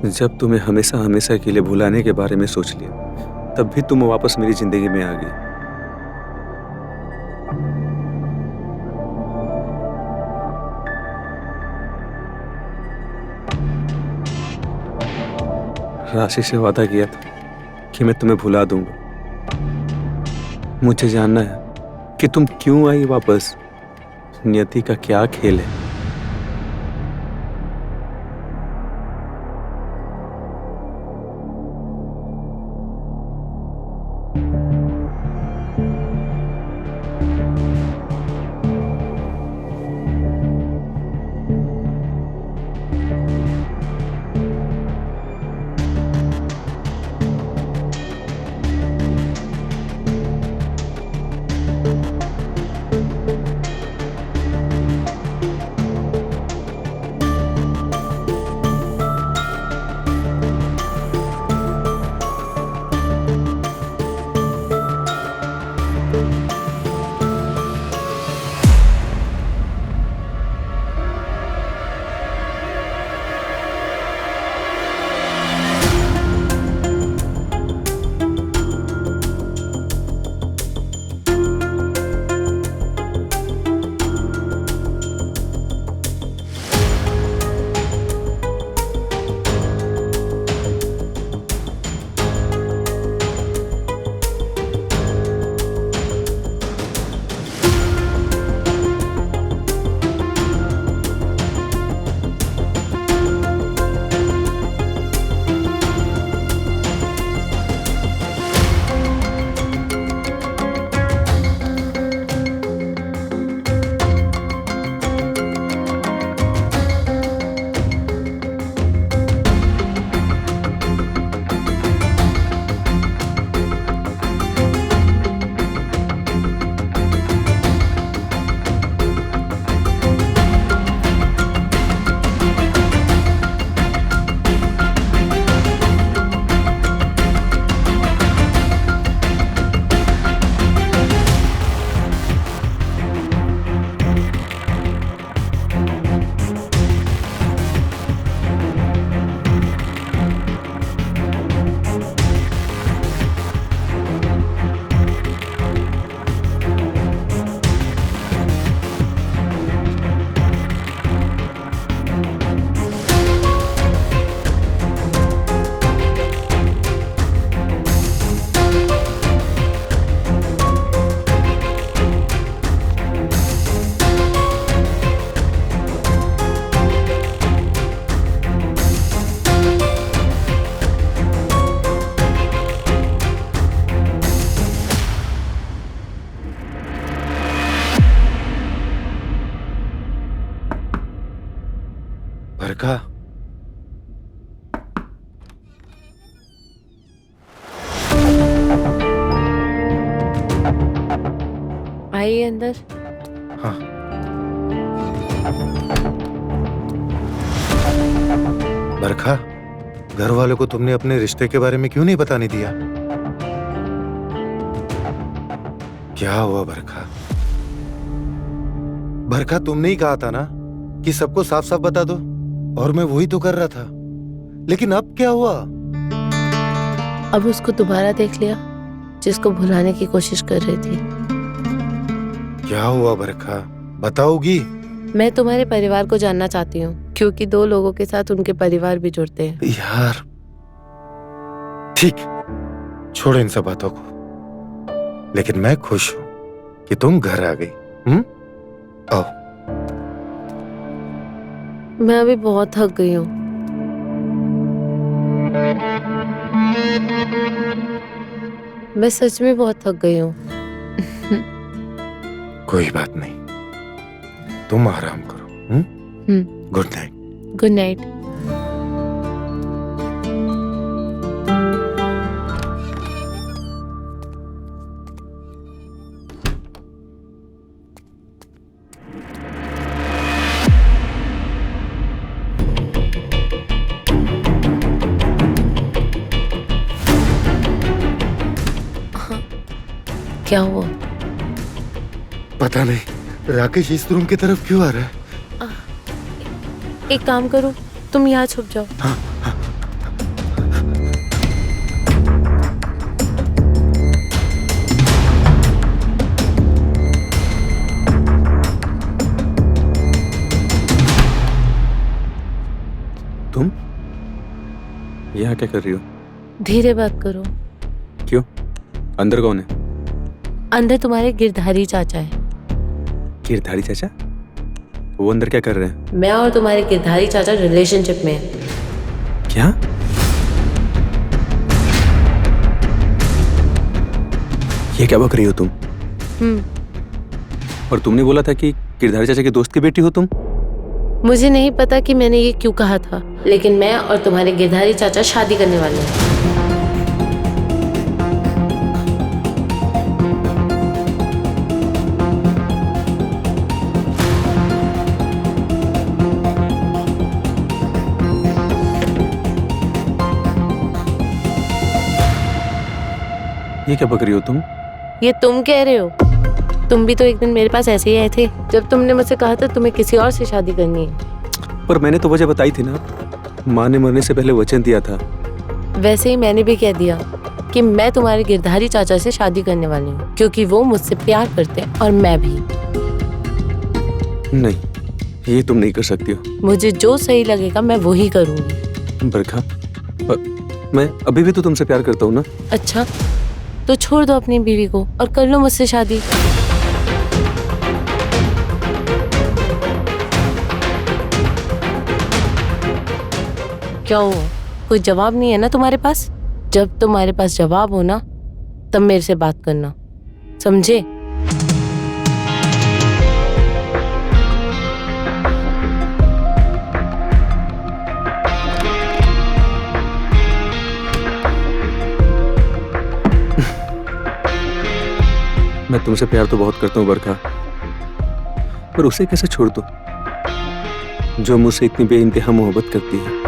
जब तुम्हें हमेशा हमेशा के लिए भुलाने के बारे में सोच लिया, तब भी तुम वापस मेरी जिंदगी में आ गई। राशि से वादा किया था कि मैं तुम्हें भुला दूंगा। मुझे जानना है कि तुम क्यों आई वापस। नियति का क्या खेल है? बरखा, आइए अंदर। हाँ। बरखा, घर वालों को तुमने अपने रिश्ते के बारे में क्यों नहीं बताने दिया? क्या हुआ बरखा? बरखा, तुमने ही कहा था ना कि सबको साफ साफ बता दो, और मैं वही तो कर रहा था। लेकिन अब क्या हुआ? अब उसको दोबारा देख लिया, जिसको भुलाने की कोशिश कर रही थी। क्या हुआ बरखा, बताओगी? मैं तुम्हारे परिवार को जानना चाहती हूँ, क्योंकि 2 लोगों के साथ उनके परिवार भी जुड़ते हैं। यार ठीक, छोड़ो इन सब बातों को। लेकिन मैं खुश हूं कि तुम घर आ गई। आओ। मैं अभी बहुत थक गई हूँ। मैं सच में बहुत थक गई हूँ। कोई बात नहीं, तुम आराम करो। Good night. Good night. क्या हुआ? पता नहीं, राकेश इस रूम की तरफ क्यों आ रहा है? एक काम करो, तुम यहाँ छुप जाओ। तुम यहाँ क्या कर रही हो? धीरे बात करो। क्यों? अंदर कौन है? अंदर तुम्हारे गिरधारी चाचा है। गिरधारी चाचा? वो अंदर क्या कर रहे हैं? मैं और तुम्हारे गिरधारी चाचा रिलेशनशिप में हैं। क्या? ये क्या बक रही हो तुम? और तुमने बोला था कि गिरधारी चाचा के दोस्त की बेटी हो तुम? मुझे नहीं पता कि मैंने ये क्यों कहा था, लेकिन मैं और तुम्हारे गिरधारी चाचा शादी करने वाले हैं। ये क्या बक रही हो तुम? ये तुम कह रहे हो? तुम भी तो एक दिन मेरे पास ऐसे ही आए थे, जब तुमने मुझसे कहा था तुम्हें किसी और से शादी करनी है। पर मैंने तो वजह बताई थी ना, माँ ने मरने से पहले वचन दिया था। वैसे ही मैंने भी कह दिया कि मैं तुम्हारे गिरधारी चाचा से शादी करने वाली हूँ, क्योंकि वो मुझसे प्यार करते हैं और मैं भी। नहीं, ये तुम नहीं कर सकती हो। मुझे जो सही लगेगा मैं वही करूँगी। बरखा, मैं अभी भी तो तुमसे प्यार करता हूँ ना। अच्छा, तो छोड़ दो अपनी बीवी को और कर लो मुझसे शादी। क्या हुआ? कोई जवाब नहीं है ना तुम्हारे पास? जब तुम्हारे पास जवाब हो ना, तब मेरे से बात करना, समझे? मैं तुमसे प्यार तो बहुत करता हूँ बरखा, पर उसे कैसे छोड़ दूं जो मुझसे इतनी बेइंतहा मोहब्बत करती है।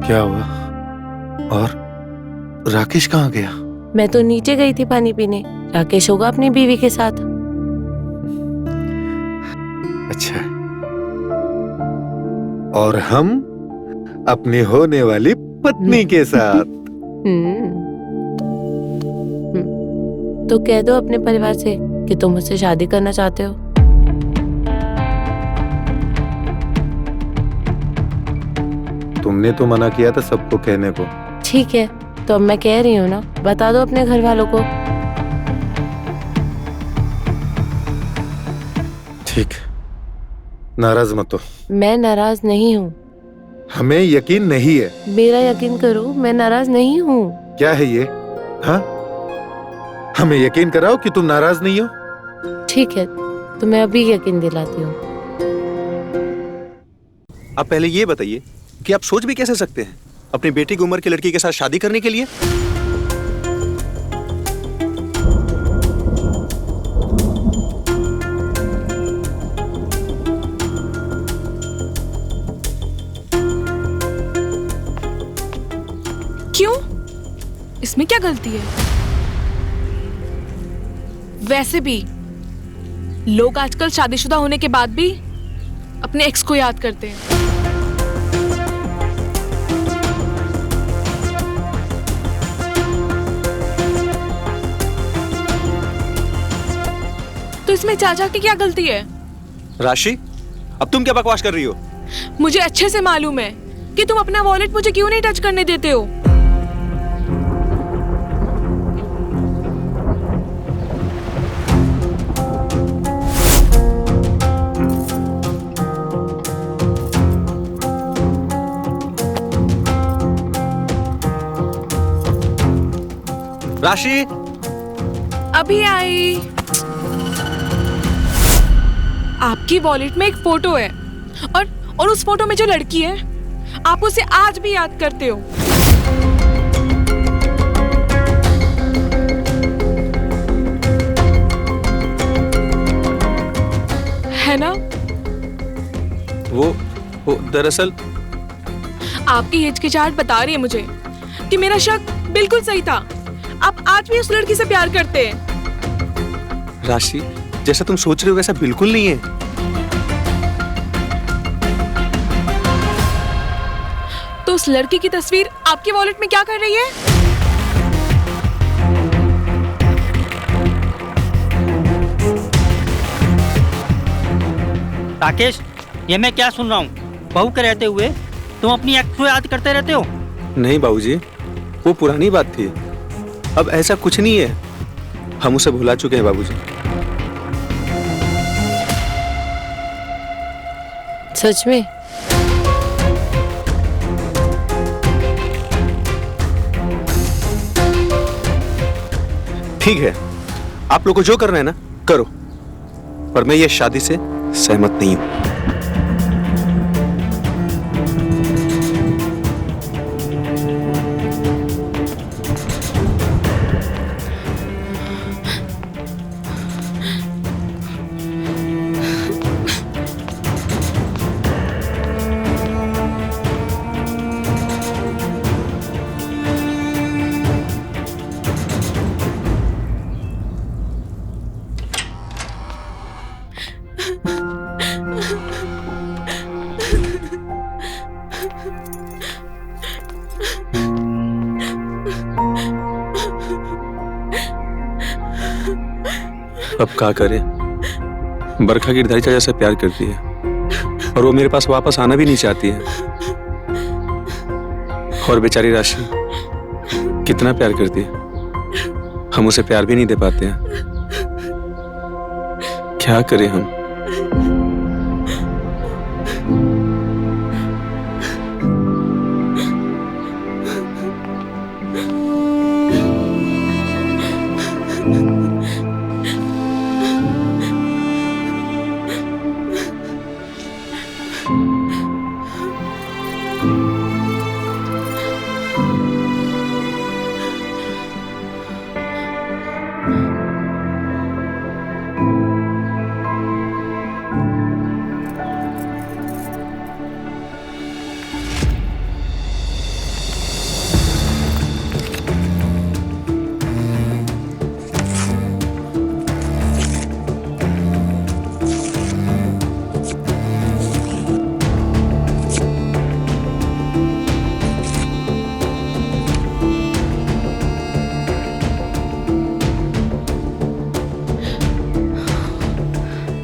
क्या हुआ? और राकेश कहाँ गया? मैं तो नीचे गई थी पानी पीने। राकेश होगा अपनी बीवी के साथ। अच्छा, और हम अपनी होने वाली पत्नी के साथ। तो कह दो अपने परिवार से कि तुम मुझसे शादी करना चाहते हो। तुमने तो मना किया था सबको कहने को। ठीक है, तो अब मैं कह रही हूँ ना, बता दो अपने घर वालों को। ठीक, नाराज मत हो। मैं नाराज नहीं हूँ। हमें यकीन नहीं है। मेरा यकीन करो, मैं नाराज नहीं हूँ। क्या है ये? हाँ, हमें यकीन कराओ कि तुम नाराज नहीं हो। ठीक है, तो मैं अभी यकीन दिलाती हूँ। आप पहले ये बताइए कि आप सोच भी कैसे सकते हैं अपनी बेटी की उम्र की लड़की के साथ शादी करने के लिए? क्यों? इसमें क्या गलती है? वैसे भी लोग आजकल शादीशुदा होने के बाद भी अपने एक्स को याद करते हैं। तो इसमें चाचा की क्या गलती है? राशि, अब तुम क्या बकवास कर रही हो? मुझे अच्छे से मालूम है कि तुम अपना वॉलेट मुझे क्यों नहीं टच करने देते हो। राशि, अभी आई। आपकी वॉलेट में एक फोटो है और उस फोटो में जो लड़की है आप उसे आज भी याद करते हो। है ना? वो दरअसल आपकी हिचकिचाहट बता रही है मुझे कि मेरा शक बिल्कुल सही था। आप आज भी उस लड़की से प्यार करते हैं। राशि, जैसा तुम सोच रहे हो वैसा बिल्कुल नहीं है। तो उस लड़की की तस्वीर आपके वॉलेट में क्या कर रही है? राकेश, ये मैं क्या सुन रहा हूँ? बहू के रहते हुए तुम अपनी एक्स को याद करते रहते हो? नहीं बाबूजी, वो पुरानी बात थी। अब ऐसा कुछ नहीं है, हम उसे भुला चुके हैं बाबूजी। सच में? ठीक है, आप लोग को जो करना है ना करो, पर मैं ये शादी से सहमत नहीं हूं। अब क्या करें? बरखा गिरधारी चाचा से प्यार करती है और वो मेरे पास वापस आना भी नहीं चाहती है। और बेचारी राशि कितना प्यार करती है, हम उसे प्यार भी नहीं दे पाते हैं। क्या करें हम?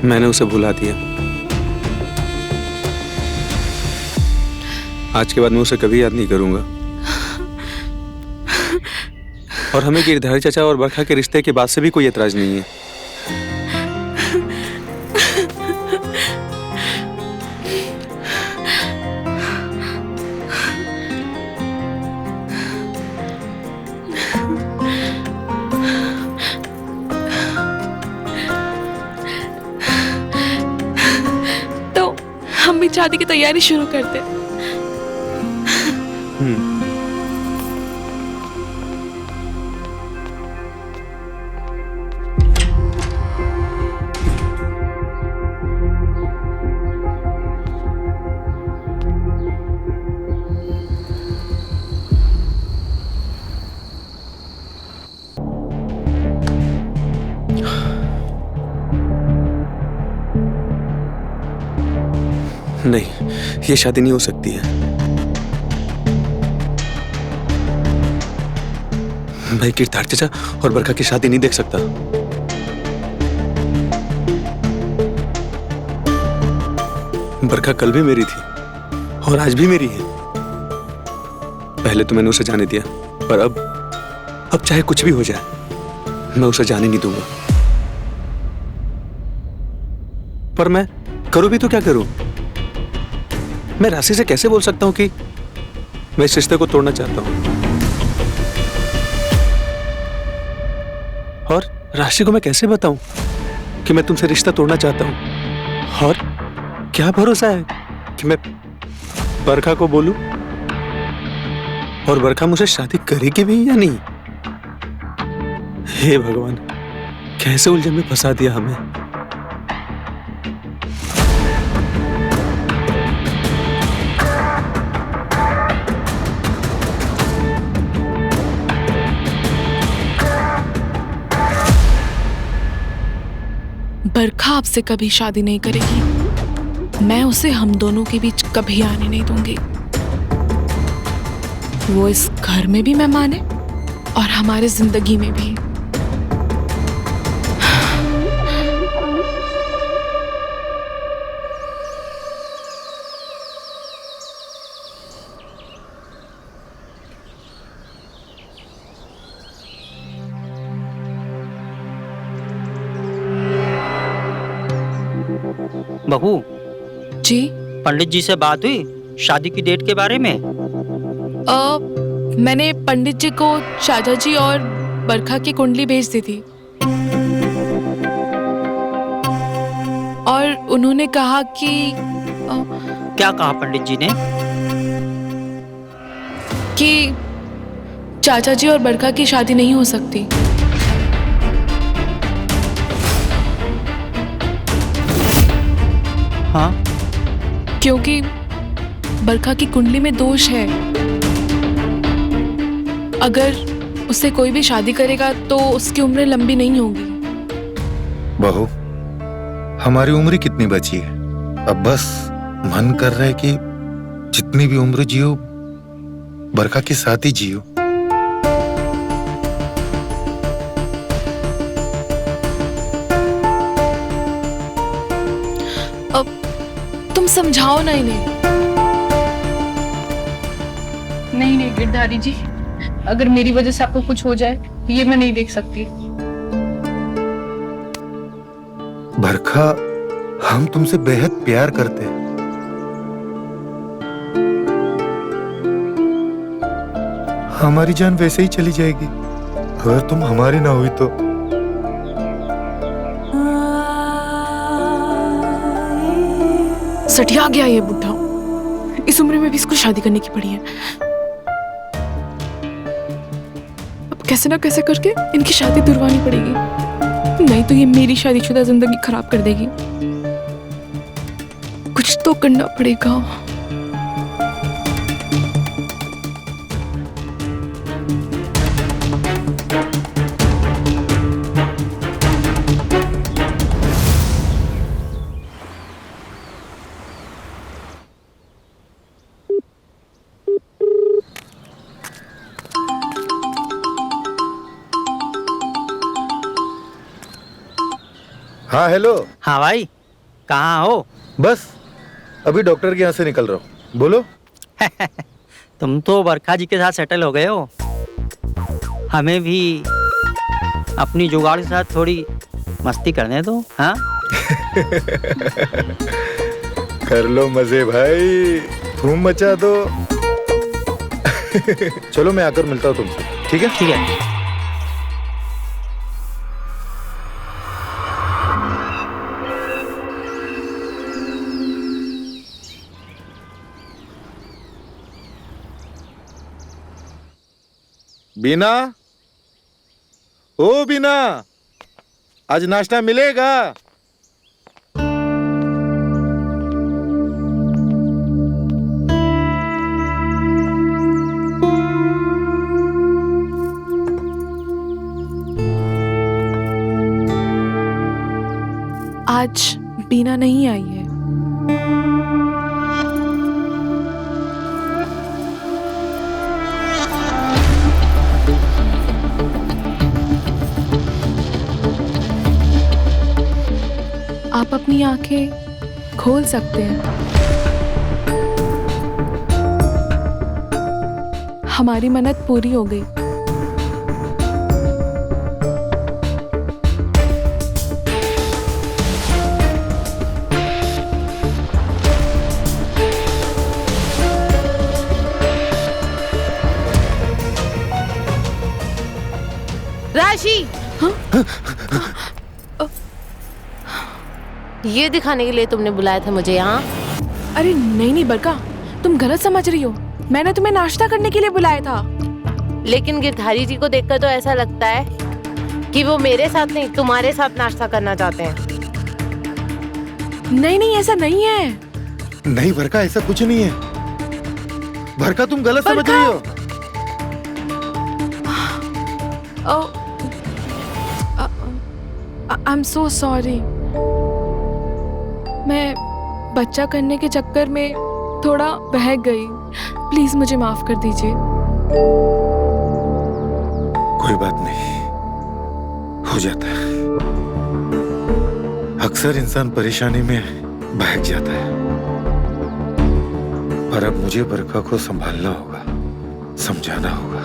मैंने उसे भुला दिया। आज के बाद मैं उसे कभी याद नहीं करूंगा। और हमें गिरधारी चाचा और बरखा के रिश्ते के बाद से भी कोई एतराज नहीं है। शादी की तैयारी शुरू करते। नहीं, ये शादी नहीं हो सकती है। मैं कीर्तार्थ चाचा और बरखा की शादी नहीं देख सकता। बरखा कल भी मेरी थी और आज भी मेरी है। पहले तो मैंने उसे जाने दिया, पर अब चाहे कुछ भी हो जाए, मैं उसे जाने नहीं दूंगा। पर मैं करूं भी तो क्या करूं? मैं राशि से कैसे बोल सकता हूं कि मैं इस रिश्ते को तोड़ना चाहता हूं? और राशि को मैं कैसे बताऊं कि मैं तुमसे रिश्ता तोड़ना चाहता हूं? और क्या भरोसा है कि मैं बरखा को बोलूं और बरखा मुझसे शादी करेगी भी या नहीं? हे भगवान, कैसे उलझन में फंसा दिया हमें। बरखा आपसे कभी शादी नहीं करेगी। मैं उसे हम दोनों के बीच कभी आने नहीं दूंगी। वो इस घर में भी मेहमान है और हमारे जिंदगी में भी। बहू जी, पंडित जी से बात हुई शादी की डेट के बारे में? मैंने पंडित जी को चाचा जी और बरखा की कुंडली भेज दी थी और उन्होंने कहा कि क्या कहा पंडित जी ने? कि चाचा जी और बरखा की शादी नहीं हो सकती। हाँ? क्योंकि बरखा की कुंडली में दोष है। अगर उससे कोई भी शादी करेगा तो उसकी उम्र लंबी नहीं होगी। बहू, हमारी उम्र कितनी बची है? अब बस मन कर रहा है कि जितनी भी उम्र जियो, बरखा के साथ ही जियो। तुम समझाओ ना इन्हें। नहीं गिरधारी जी, अगर मेरी वजह से आपको कुछ हो जाए, ये मैं नहीं देख सकती। बरखा, हम तुमसे बेहद प्यार करते हैं। हमारी जान वैसे ही चली जाएगी अगर तुम हमारी ना हुई तो। सटिया गया ये बुढ़ा। इस उम्र में भी इसको शादी करने की पड़ी है। अब कैसे ना कैसे करके इनकी शादी दुरवानी पड़ेगी, नहीं तो ये मेरी शादीशुदा जिंदगी खराब कर देगी। कुछ तो करना पड़ेगा। हाँ, हेलो। हाँ भाई, कहाँ हो? बस अभी डॉक्टर के यहाँ से निकल रहा हूँ। बोलो। तुम तो बरखा जी के साथ सेटल हो गए हो। हमें भी अपनी जुगाड़ के साथ थोड़ी मस्ती करने दो। हाँ? कर लो मजे भाई, धूम मचा दो। चलो मैं आकर मिलता हूँ तुमसे। ठीक है? ठीक है। बीना, ओ बीना, आज नाश्ता मिलेगा? आज बीना नहीं आई है। आप अपनी आंखें खोल सकते हैं। हमारी मन्नत पूरी हो गई। राशि, ये दिखाने के लिए तुमने बुलाया था मुझे यहाँ? अरे नहीं नहीं बरका, तुम गलत समझ रही हो। मैंने तुम्हें नाश्ता करने के लिए बुलाया था। लेकिन गिरधारी जी को देखकर तो ऐसा लगता है कि वो मेरे साथ नहीं तुम्हारे साथ नाश्ता करना चाहते हैं। नहीं नहीं, ऐसा नहीं है। नहीं बरका, ऐसा कुछ नहीं है। बरका, तुम गलत समझ रही हो। I am so sorry. मैं बच्चा करने के चक्कर में थोड़ा बहक गई। प्लीज मुझे माफ कर दीजिए। कोई बात नहीं, हो जाता है। अक्सर इंसान परेशानी में बहक जाता है। पर अब मुझे बरका को संभालना होगा, समझाना होगा।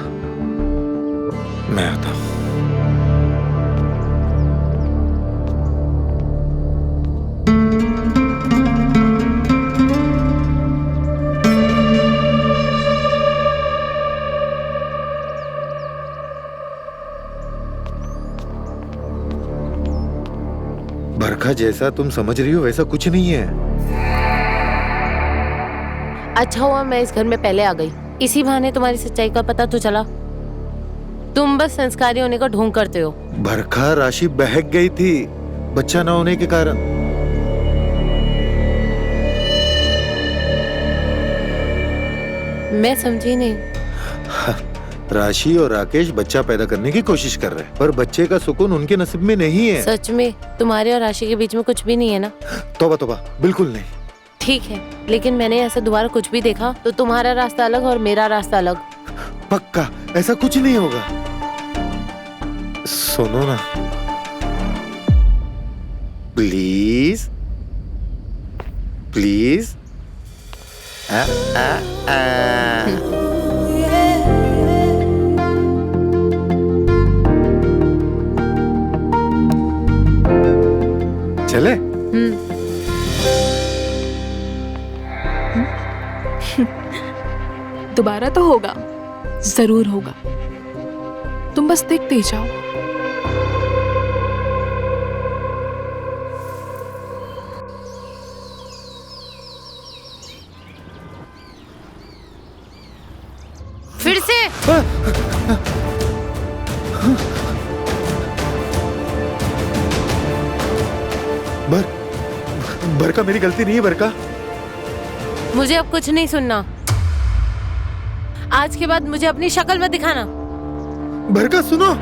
मैं आता हूं। बरखा, जैसा तुम समझ रही हो वैसा कुछ नहीं है। अच्छा हुआ मैं इस घर में पहले आ गई। इसी बहाने तुम्हारी सच्चाई का पता तो चला। तुम बस संस्कारी होने का ढोंग करते हो। बरखा, राशि बहक गई थी बच्चा ना होने के कारण। मैं समझी नहीं। राशि और राकेश बच्चा पैदा करने की कोशिश कर रहे हैं, पर बच्चे का सुकून उनके नसीब में नहीं है। सच में तुम्हारे और राशि के बीच में कुछ भी नहीं है ना? तौबा तौबा, बिल्कुल नहीं। ठीक है, लेकिन मैंने ऐसा दोबारा कुछ भी देखा तो तुम्हारा रास्ता अलग और मेरा रास्ता अलग। पक्का ऐसा कुछ नहीं होगा। सुनो ना प्लीज प्लीज। चले? दोबारा तो होगा, जरूर होगा। तुम बस देखते ही जाओ। फिर से बरका, मेरी गलती नहीं है बरका। मुझे अब कुछ नहीं सुनना। आज के बाद मुझे अपनी शक्ल मत दिखाना। बरका सुनो।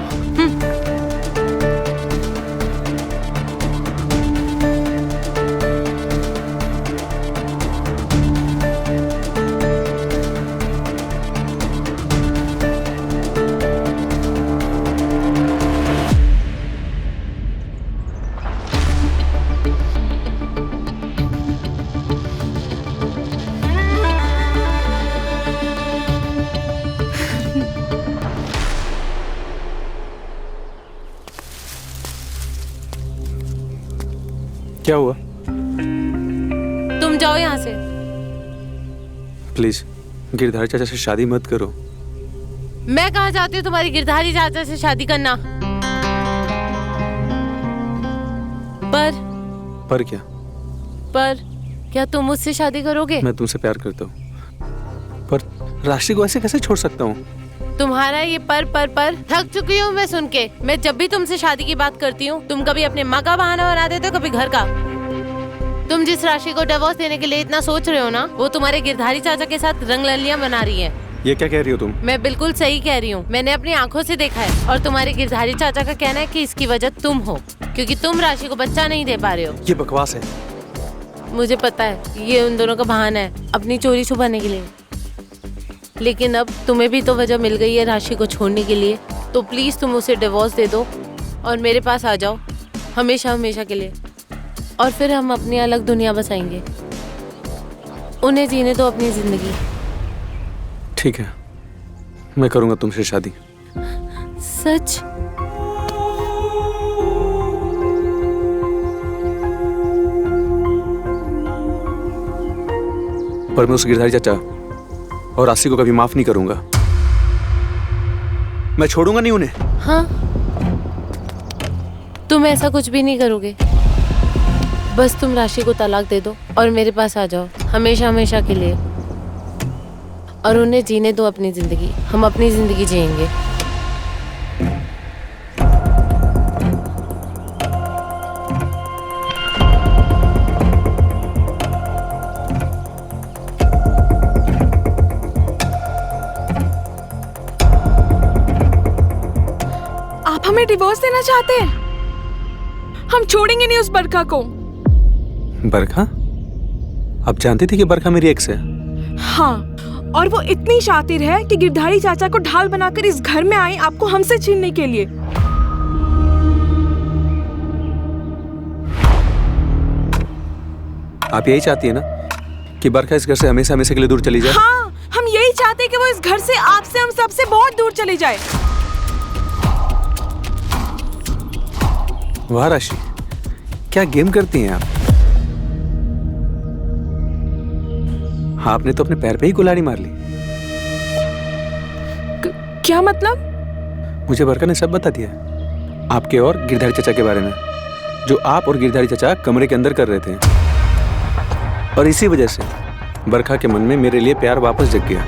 क्या हुआ? तुम जाओ यहाँ से। प्लीज गिरधारी चाचा से शादी मत करो। मैं कहाँ चाहती हूँ तुम्हारी गिरधारी चाचा से शादी करना। पर क्या? पर क्या तुम मुझसे शादी करोगे? मैं तुमसे प्यार करता हूँ, पर राशि को ऐसे कैसे छोड़ सकता हूँ? तुम्हारा ये पर थक चुकी हूँ मैं सुन के। मैं जब भी तुमसे शादी की बात करती हूँ तुम कभी अपने माँ का बहाना बना देते हो, कभी घर का। तुम जिस राशि को डिवोर्स देने के लिए इतना सोच रहे हो ना, वो तुम्हारे गिरधारी चाचा के साथ रंग ललियां बना रही है। ये क्या कह रही हो तुम? मैं बिल्कुल सही कह रही हूँ, मैंने अपनी आंखों से देखा है। और तुम्हारे गिरधारी चाचा का कहना है कि इसकी वजह तुम हो, क्योंकि तुम राशि को बच्चा नहीं दे पा रहे हो। ये बकवास है। मुझे पता है ये उन दोनों का बहाना है अपनी चोरी छुपाने के लिए, लेकिन अब तुम्हें भी तो वजह मिल गई है राशि को छोड़ने के लिए। तो प्लीज तुम उसे डिवोर्स दे दो और मेरे पास आ जाओ हमेशा हमेशा के लिए, और फिर हम अपनी अलग दुनिया बसाएंगे। उन्हें जीने दो अपनी जिंदगी। ठीक है, मैं करूंगा तुमसे शादी। सच? पर मैं उस गिरधारी चाचा और राशि को कभी माफ नहीं करूंगा। मैं छोड़ूंगा नहीं उन्हें। हाँ, तुम ऐसा कुछ भी नहीं करोगे। बस तुम राशि को तलाक दे दो और मेरे पास आ जाओ हमेशा हमेशा के लिए, और उन्हें जीने दो अपनी जिंदगी। हम अपनी जिंदगी जिएंगे। आप हमें डिवोर्स देना चाहते हैं? हम छोड़ेंगे नहीं उस बरखा को। बरखा? आप जानती थी कि बरखा मेरी एक्स है? हाँ, और वो इतनी शातिर है कि गिरधारी चाचा को ढाल बनाकर इस घर में आई आपको हमसे छीनने के लिए। आप यही चाहती है ना कि बरखा इस घर से हमेशा हमेशा के लिए दूर चली जाए? हाँ, हम यही चाहते हैं कि वो इस घर से, आपसे, हम सबसे बहुत दूर चली जाए। वाह राशि, क्या गेम करती हैं आप? हाँ, आपने तो अपने पैर पे ही कुल्हाड़ी मार ली। क्या मतलब? मुझे बरखा ने सब बता दिया आपके और गिरधारी चाचा के बारे में, जो आप और गिरधारी चाचा कमरे के अंदर कर रहे थे। और इसी वजह से बरखा के मन में मेरे लिए प्यार वापस जग गया।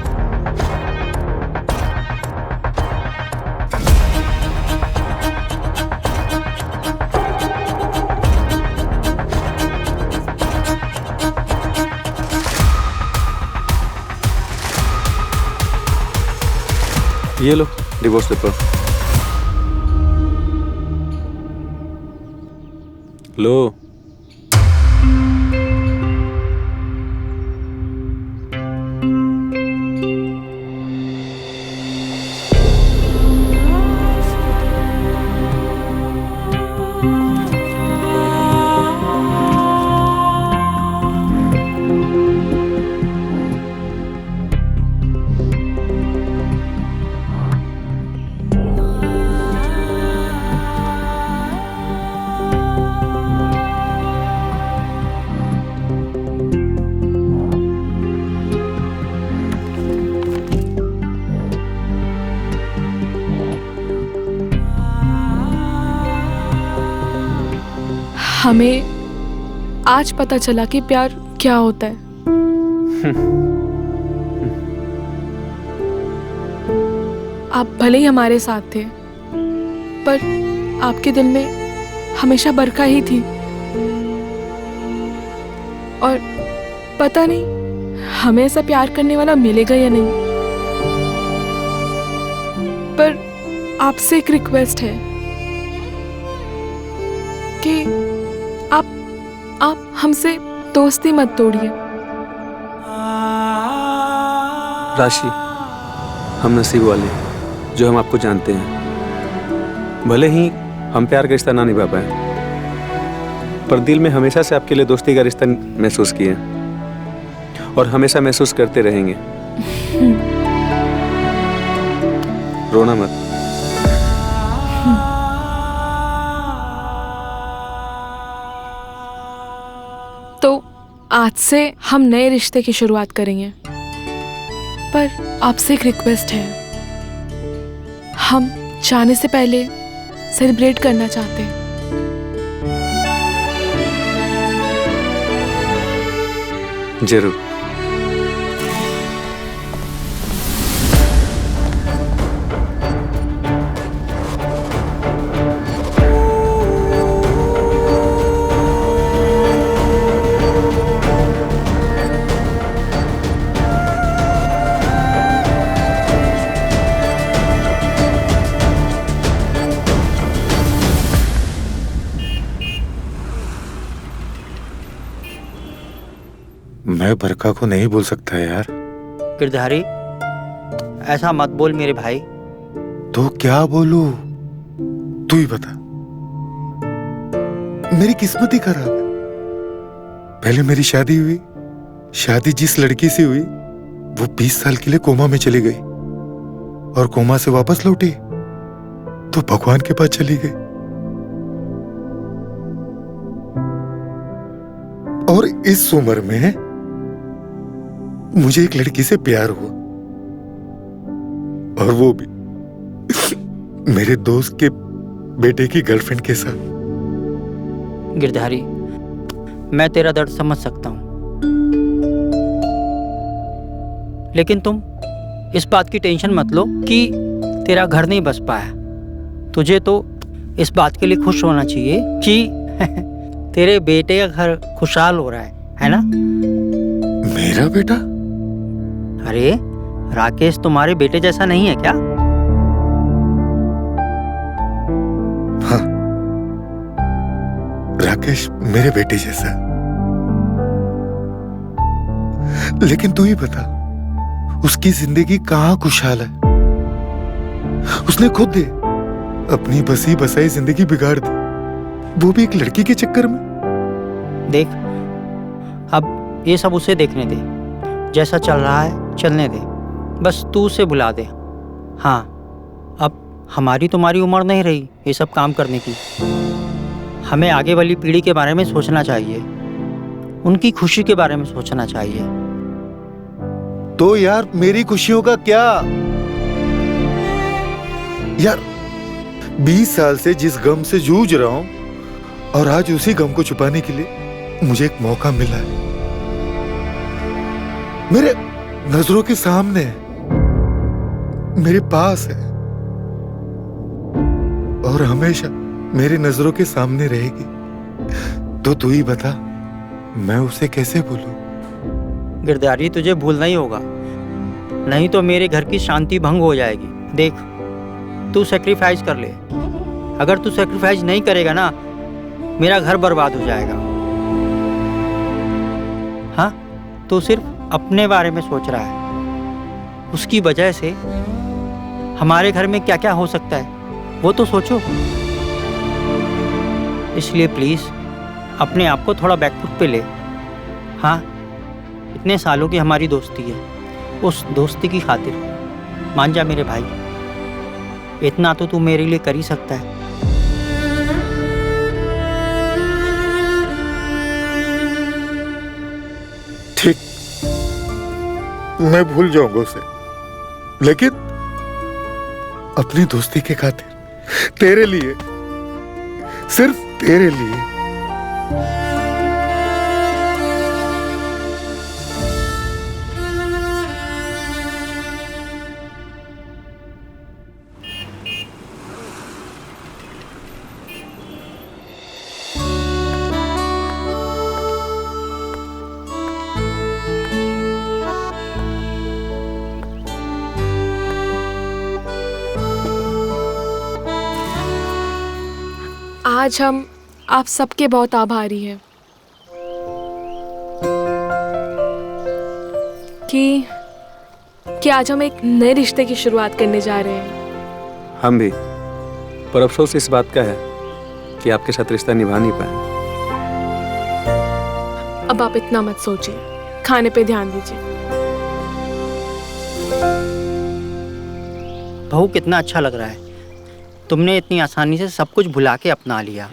ये लो डिवोर्स पेपर लो। हमें आज पता चला कि प्यार क्या होता है। आप भले ही हमारे साथ थे, पर आपके दिल में हमेशा बरखा ही थी। और पता नहीं हमें ऐसा प्यार करने वाला मिलेगा या नहीं, पर आपसे एक रिक्वेस्ट है कि आप हमसे दोस्ती मत तोड़िए। राशि, हम नसीब वाले हैं जो हम आपको जानते हैं। भले ही हम प्यार का रिश्ता ना निभा पाए, पर दिल में हमेशा से आपके लिए दोस्ती का रिश्ता महसूस किए और हमेशा महसूस करते रहेंगे। रोना मत। तो आज से हम नए रिश्ते की शुरुआत करेंगे, पर आपसे एक रिक्वेस्ट है। हम जाने से पहले सेलिब्रेट करना चाहते हैं। जरूर। मैं बरका को नहीं बोल सकता यार। गिरधारी, ऐसा मत बोल मेरे भाई। तो क्या बोलूं, तू ही बता। मेरी किस्मत ही खराब है। पहले मेरी शादी हुई, शादी जिस लड़की से हुई वो 20 साल के लिए कोमा में चली गई, और कोमा से वापस लौटी तो भगवान के पास चली गई। और इस उम्र में मुझे एक लड़की से प्यार हुआ, और वो भी मेरे दोस्त के बेटे की गर्लफ्रेंड के साथ। गिरधारी, मैं तेरा दर्द समझ सकता हूं, लेकिन तुम इस बात की टेंशन मत लो कि तेरा घर नहीं बस पाया। तुझे तो इस बात के लिए खुश होना चाहिए कि तेरे बेटे का घर खुशहाल हो रहा है ना? मेरा बेटा? अरे राकेश तुम्हारे बेटे जैसा नहीं है क्या? हाँ, राकेश मेरे बेटे जैसा। लेकिन तू ही बता, उसकी जिंदगी कहाँ खुशहाल है? उसने खुद अपनी बसी बसाई जिंदगी बिगाड़ दी, वो भी एक लड़की के चक्कर में। देख, अब ये सब उसे देखने दे, जैसा चल रहा है चलने दे, बस तू उसे भुला दे। हाँ, अब हमारी तुम्हारी उम्र नहीं रही ये सब काम करने की। हमें आगे वाली पीढ़ी के बारे में सोचना चाहिए, उनकी खुशी के बारे में सोचना चाहिए। तो यार मेरी खुशियों का क्या? यार 20 साल से जिस गम से जूझ रहा हूं, और आज उसी गम को छुपाने के लिए मुझे एक मौका मिला है। मेरे नजरों के सामने है, मेरे पास है, और हमेशा मेरी नजरों के सामने रहेगी। तो तू ही बता, मैं उसे कैसे भूलूं? गिरधारी, तुझे भूलना ही होगा, नहीं तो मेरे घर की शांति भंग हो जाएगी। देख, तू सेक्रीफाइस कर ले। अगर तू सेक्रीफाइस नहीं करेगा ना, मेरा घर बर्बाद हो जाएगा। हाँ, तू सिर्फ अपने बारे में सोच रहा है, उसकी वजह से हमारे घर में क्या क्या हो सकता है वो तो सोचो। इसलिए प्लीज अपने आप को थोड़ा बैकफुट पे ले। हाँ, इतने सालों की हमारी दोस्ती है, उस दोस्ती की खातिर मान जा मेरे भाई, इतना तो तू मेरे लिए कर ही सकता है। ठीक, मैं भूल जाऊंगा उसे, लेकिन अपनी दोस्ती के खातिर, तेरे लिए, सिर्फ तेरे लिए। आज हम आप सबके बहुत आभारी हैं कि आज हम एक नए रिश्ते की शुरुआत करने जा रहे हैं। हम भी, पर अफसोस इस बात का है कि आपके साथ रिश्ता निभा नहीं पाए। अब आप इतना मत सोचिए, खाने पे ध्यान दीजिए। बहू, कितना अच्छा लग रहा है, तुमने इतनी आसानी से सब कुछ भुला के अपना लिया।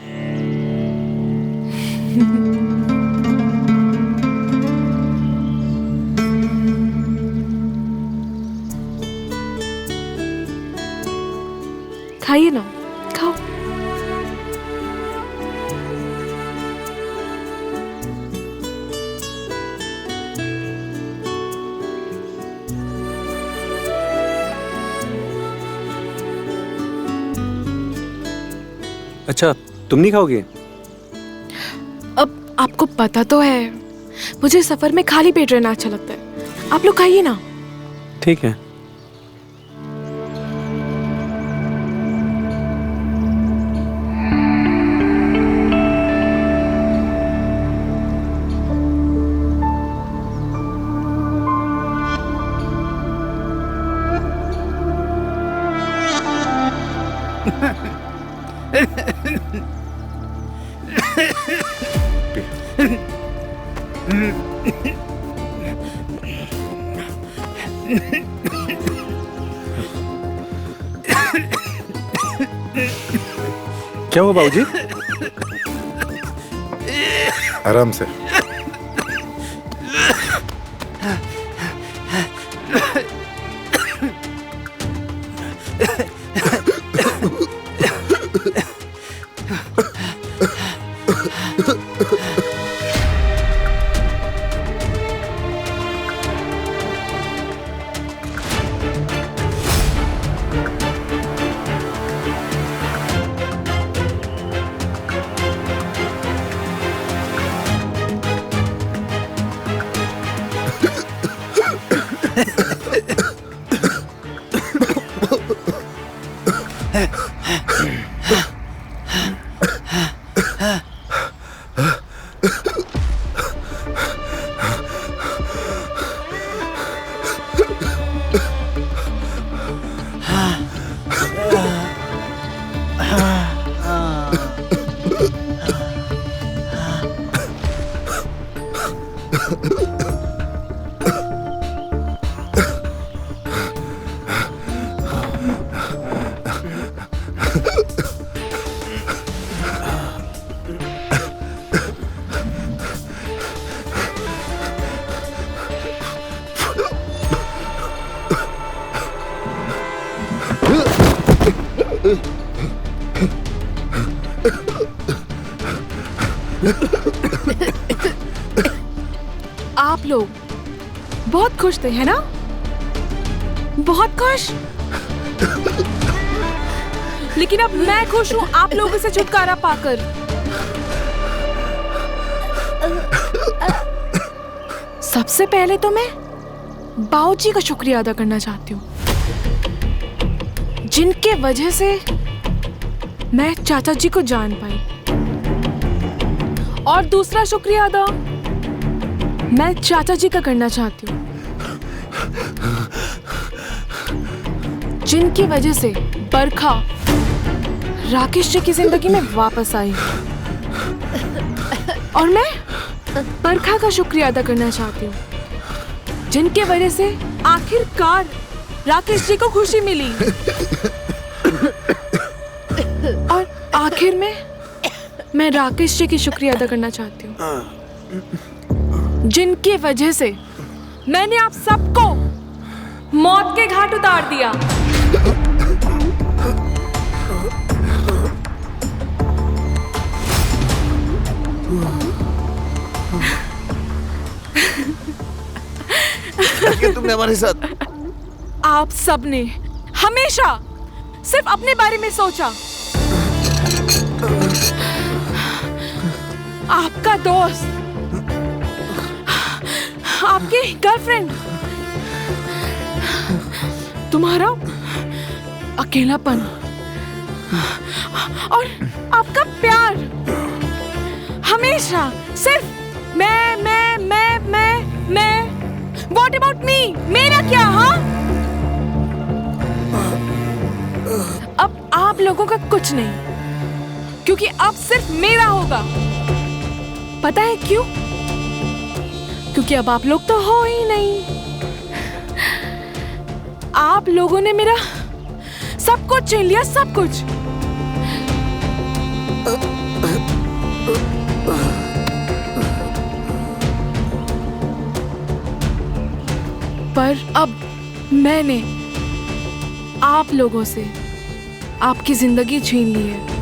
खाइए ना, खाओ। अच्छा, तुम नहीं खाओगे? अब आपको पता तो है, मुझे सफर में खाली पेट रहना अच्छा लगता है। आप लोग खाइए ना। ठीक है। क्या हुआ बाबूजी? आराम से। आप लोग बहुत खुश थे, है ना? बहुत खुश। लेकिन अब मैं खुश हूँ आप लोगों से छुटकारा पाकर। सबसे पहले तो मैं बाऊजी का शुक्रिया अदा करना चाहती हूँ, जिनके वजह से मैं चाचा जी को जान पाई। और दूसरा शुक्रिया अदा मैं चाचा जी का करना चाहती हूँ, जिनकी वजह से बरखा राकेश जी की जिंदगी में वापस आई। और मैं बरखा का शुक्रिया अदा करना चाहती हूँ, जिनके वजह से आखिरकार राकेश जी को खुशी मिली। और आखिर में मैं राकेश जी की शुक्रिया अदा करना चाहती हूँ, जिनकी वजह से मैंने आप सबको मौत के घाट उतार दिया। क्या तुमने हमारे साथ? आप सबने हमेशा सिर्फ अपने बारे में सोचा। आपका दोस्त, आपकी गर्लफ्रेंड, तुम्हारा अकेलापन और आपका प्यार हमेशा सिर्फ मैं। What about me? मेरा क्या? हाँ, अब आप लोगों का कुछ नहीं, क्योंकि अब सिर्फ मेरा होगा। पता है क्यों? क्योंकि अब आप लोग तो हो ही नहीं। आप लोगों ने मेरा सब कुछ छीन लिया, सब कुछ। पर अब मैंने आप लोगों से आपकी जिंदगी छीन ली है।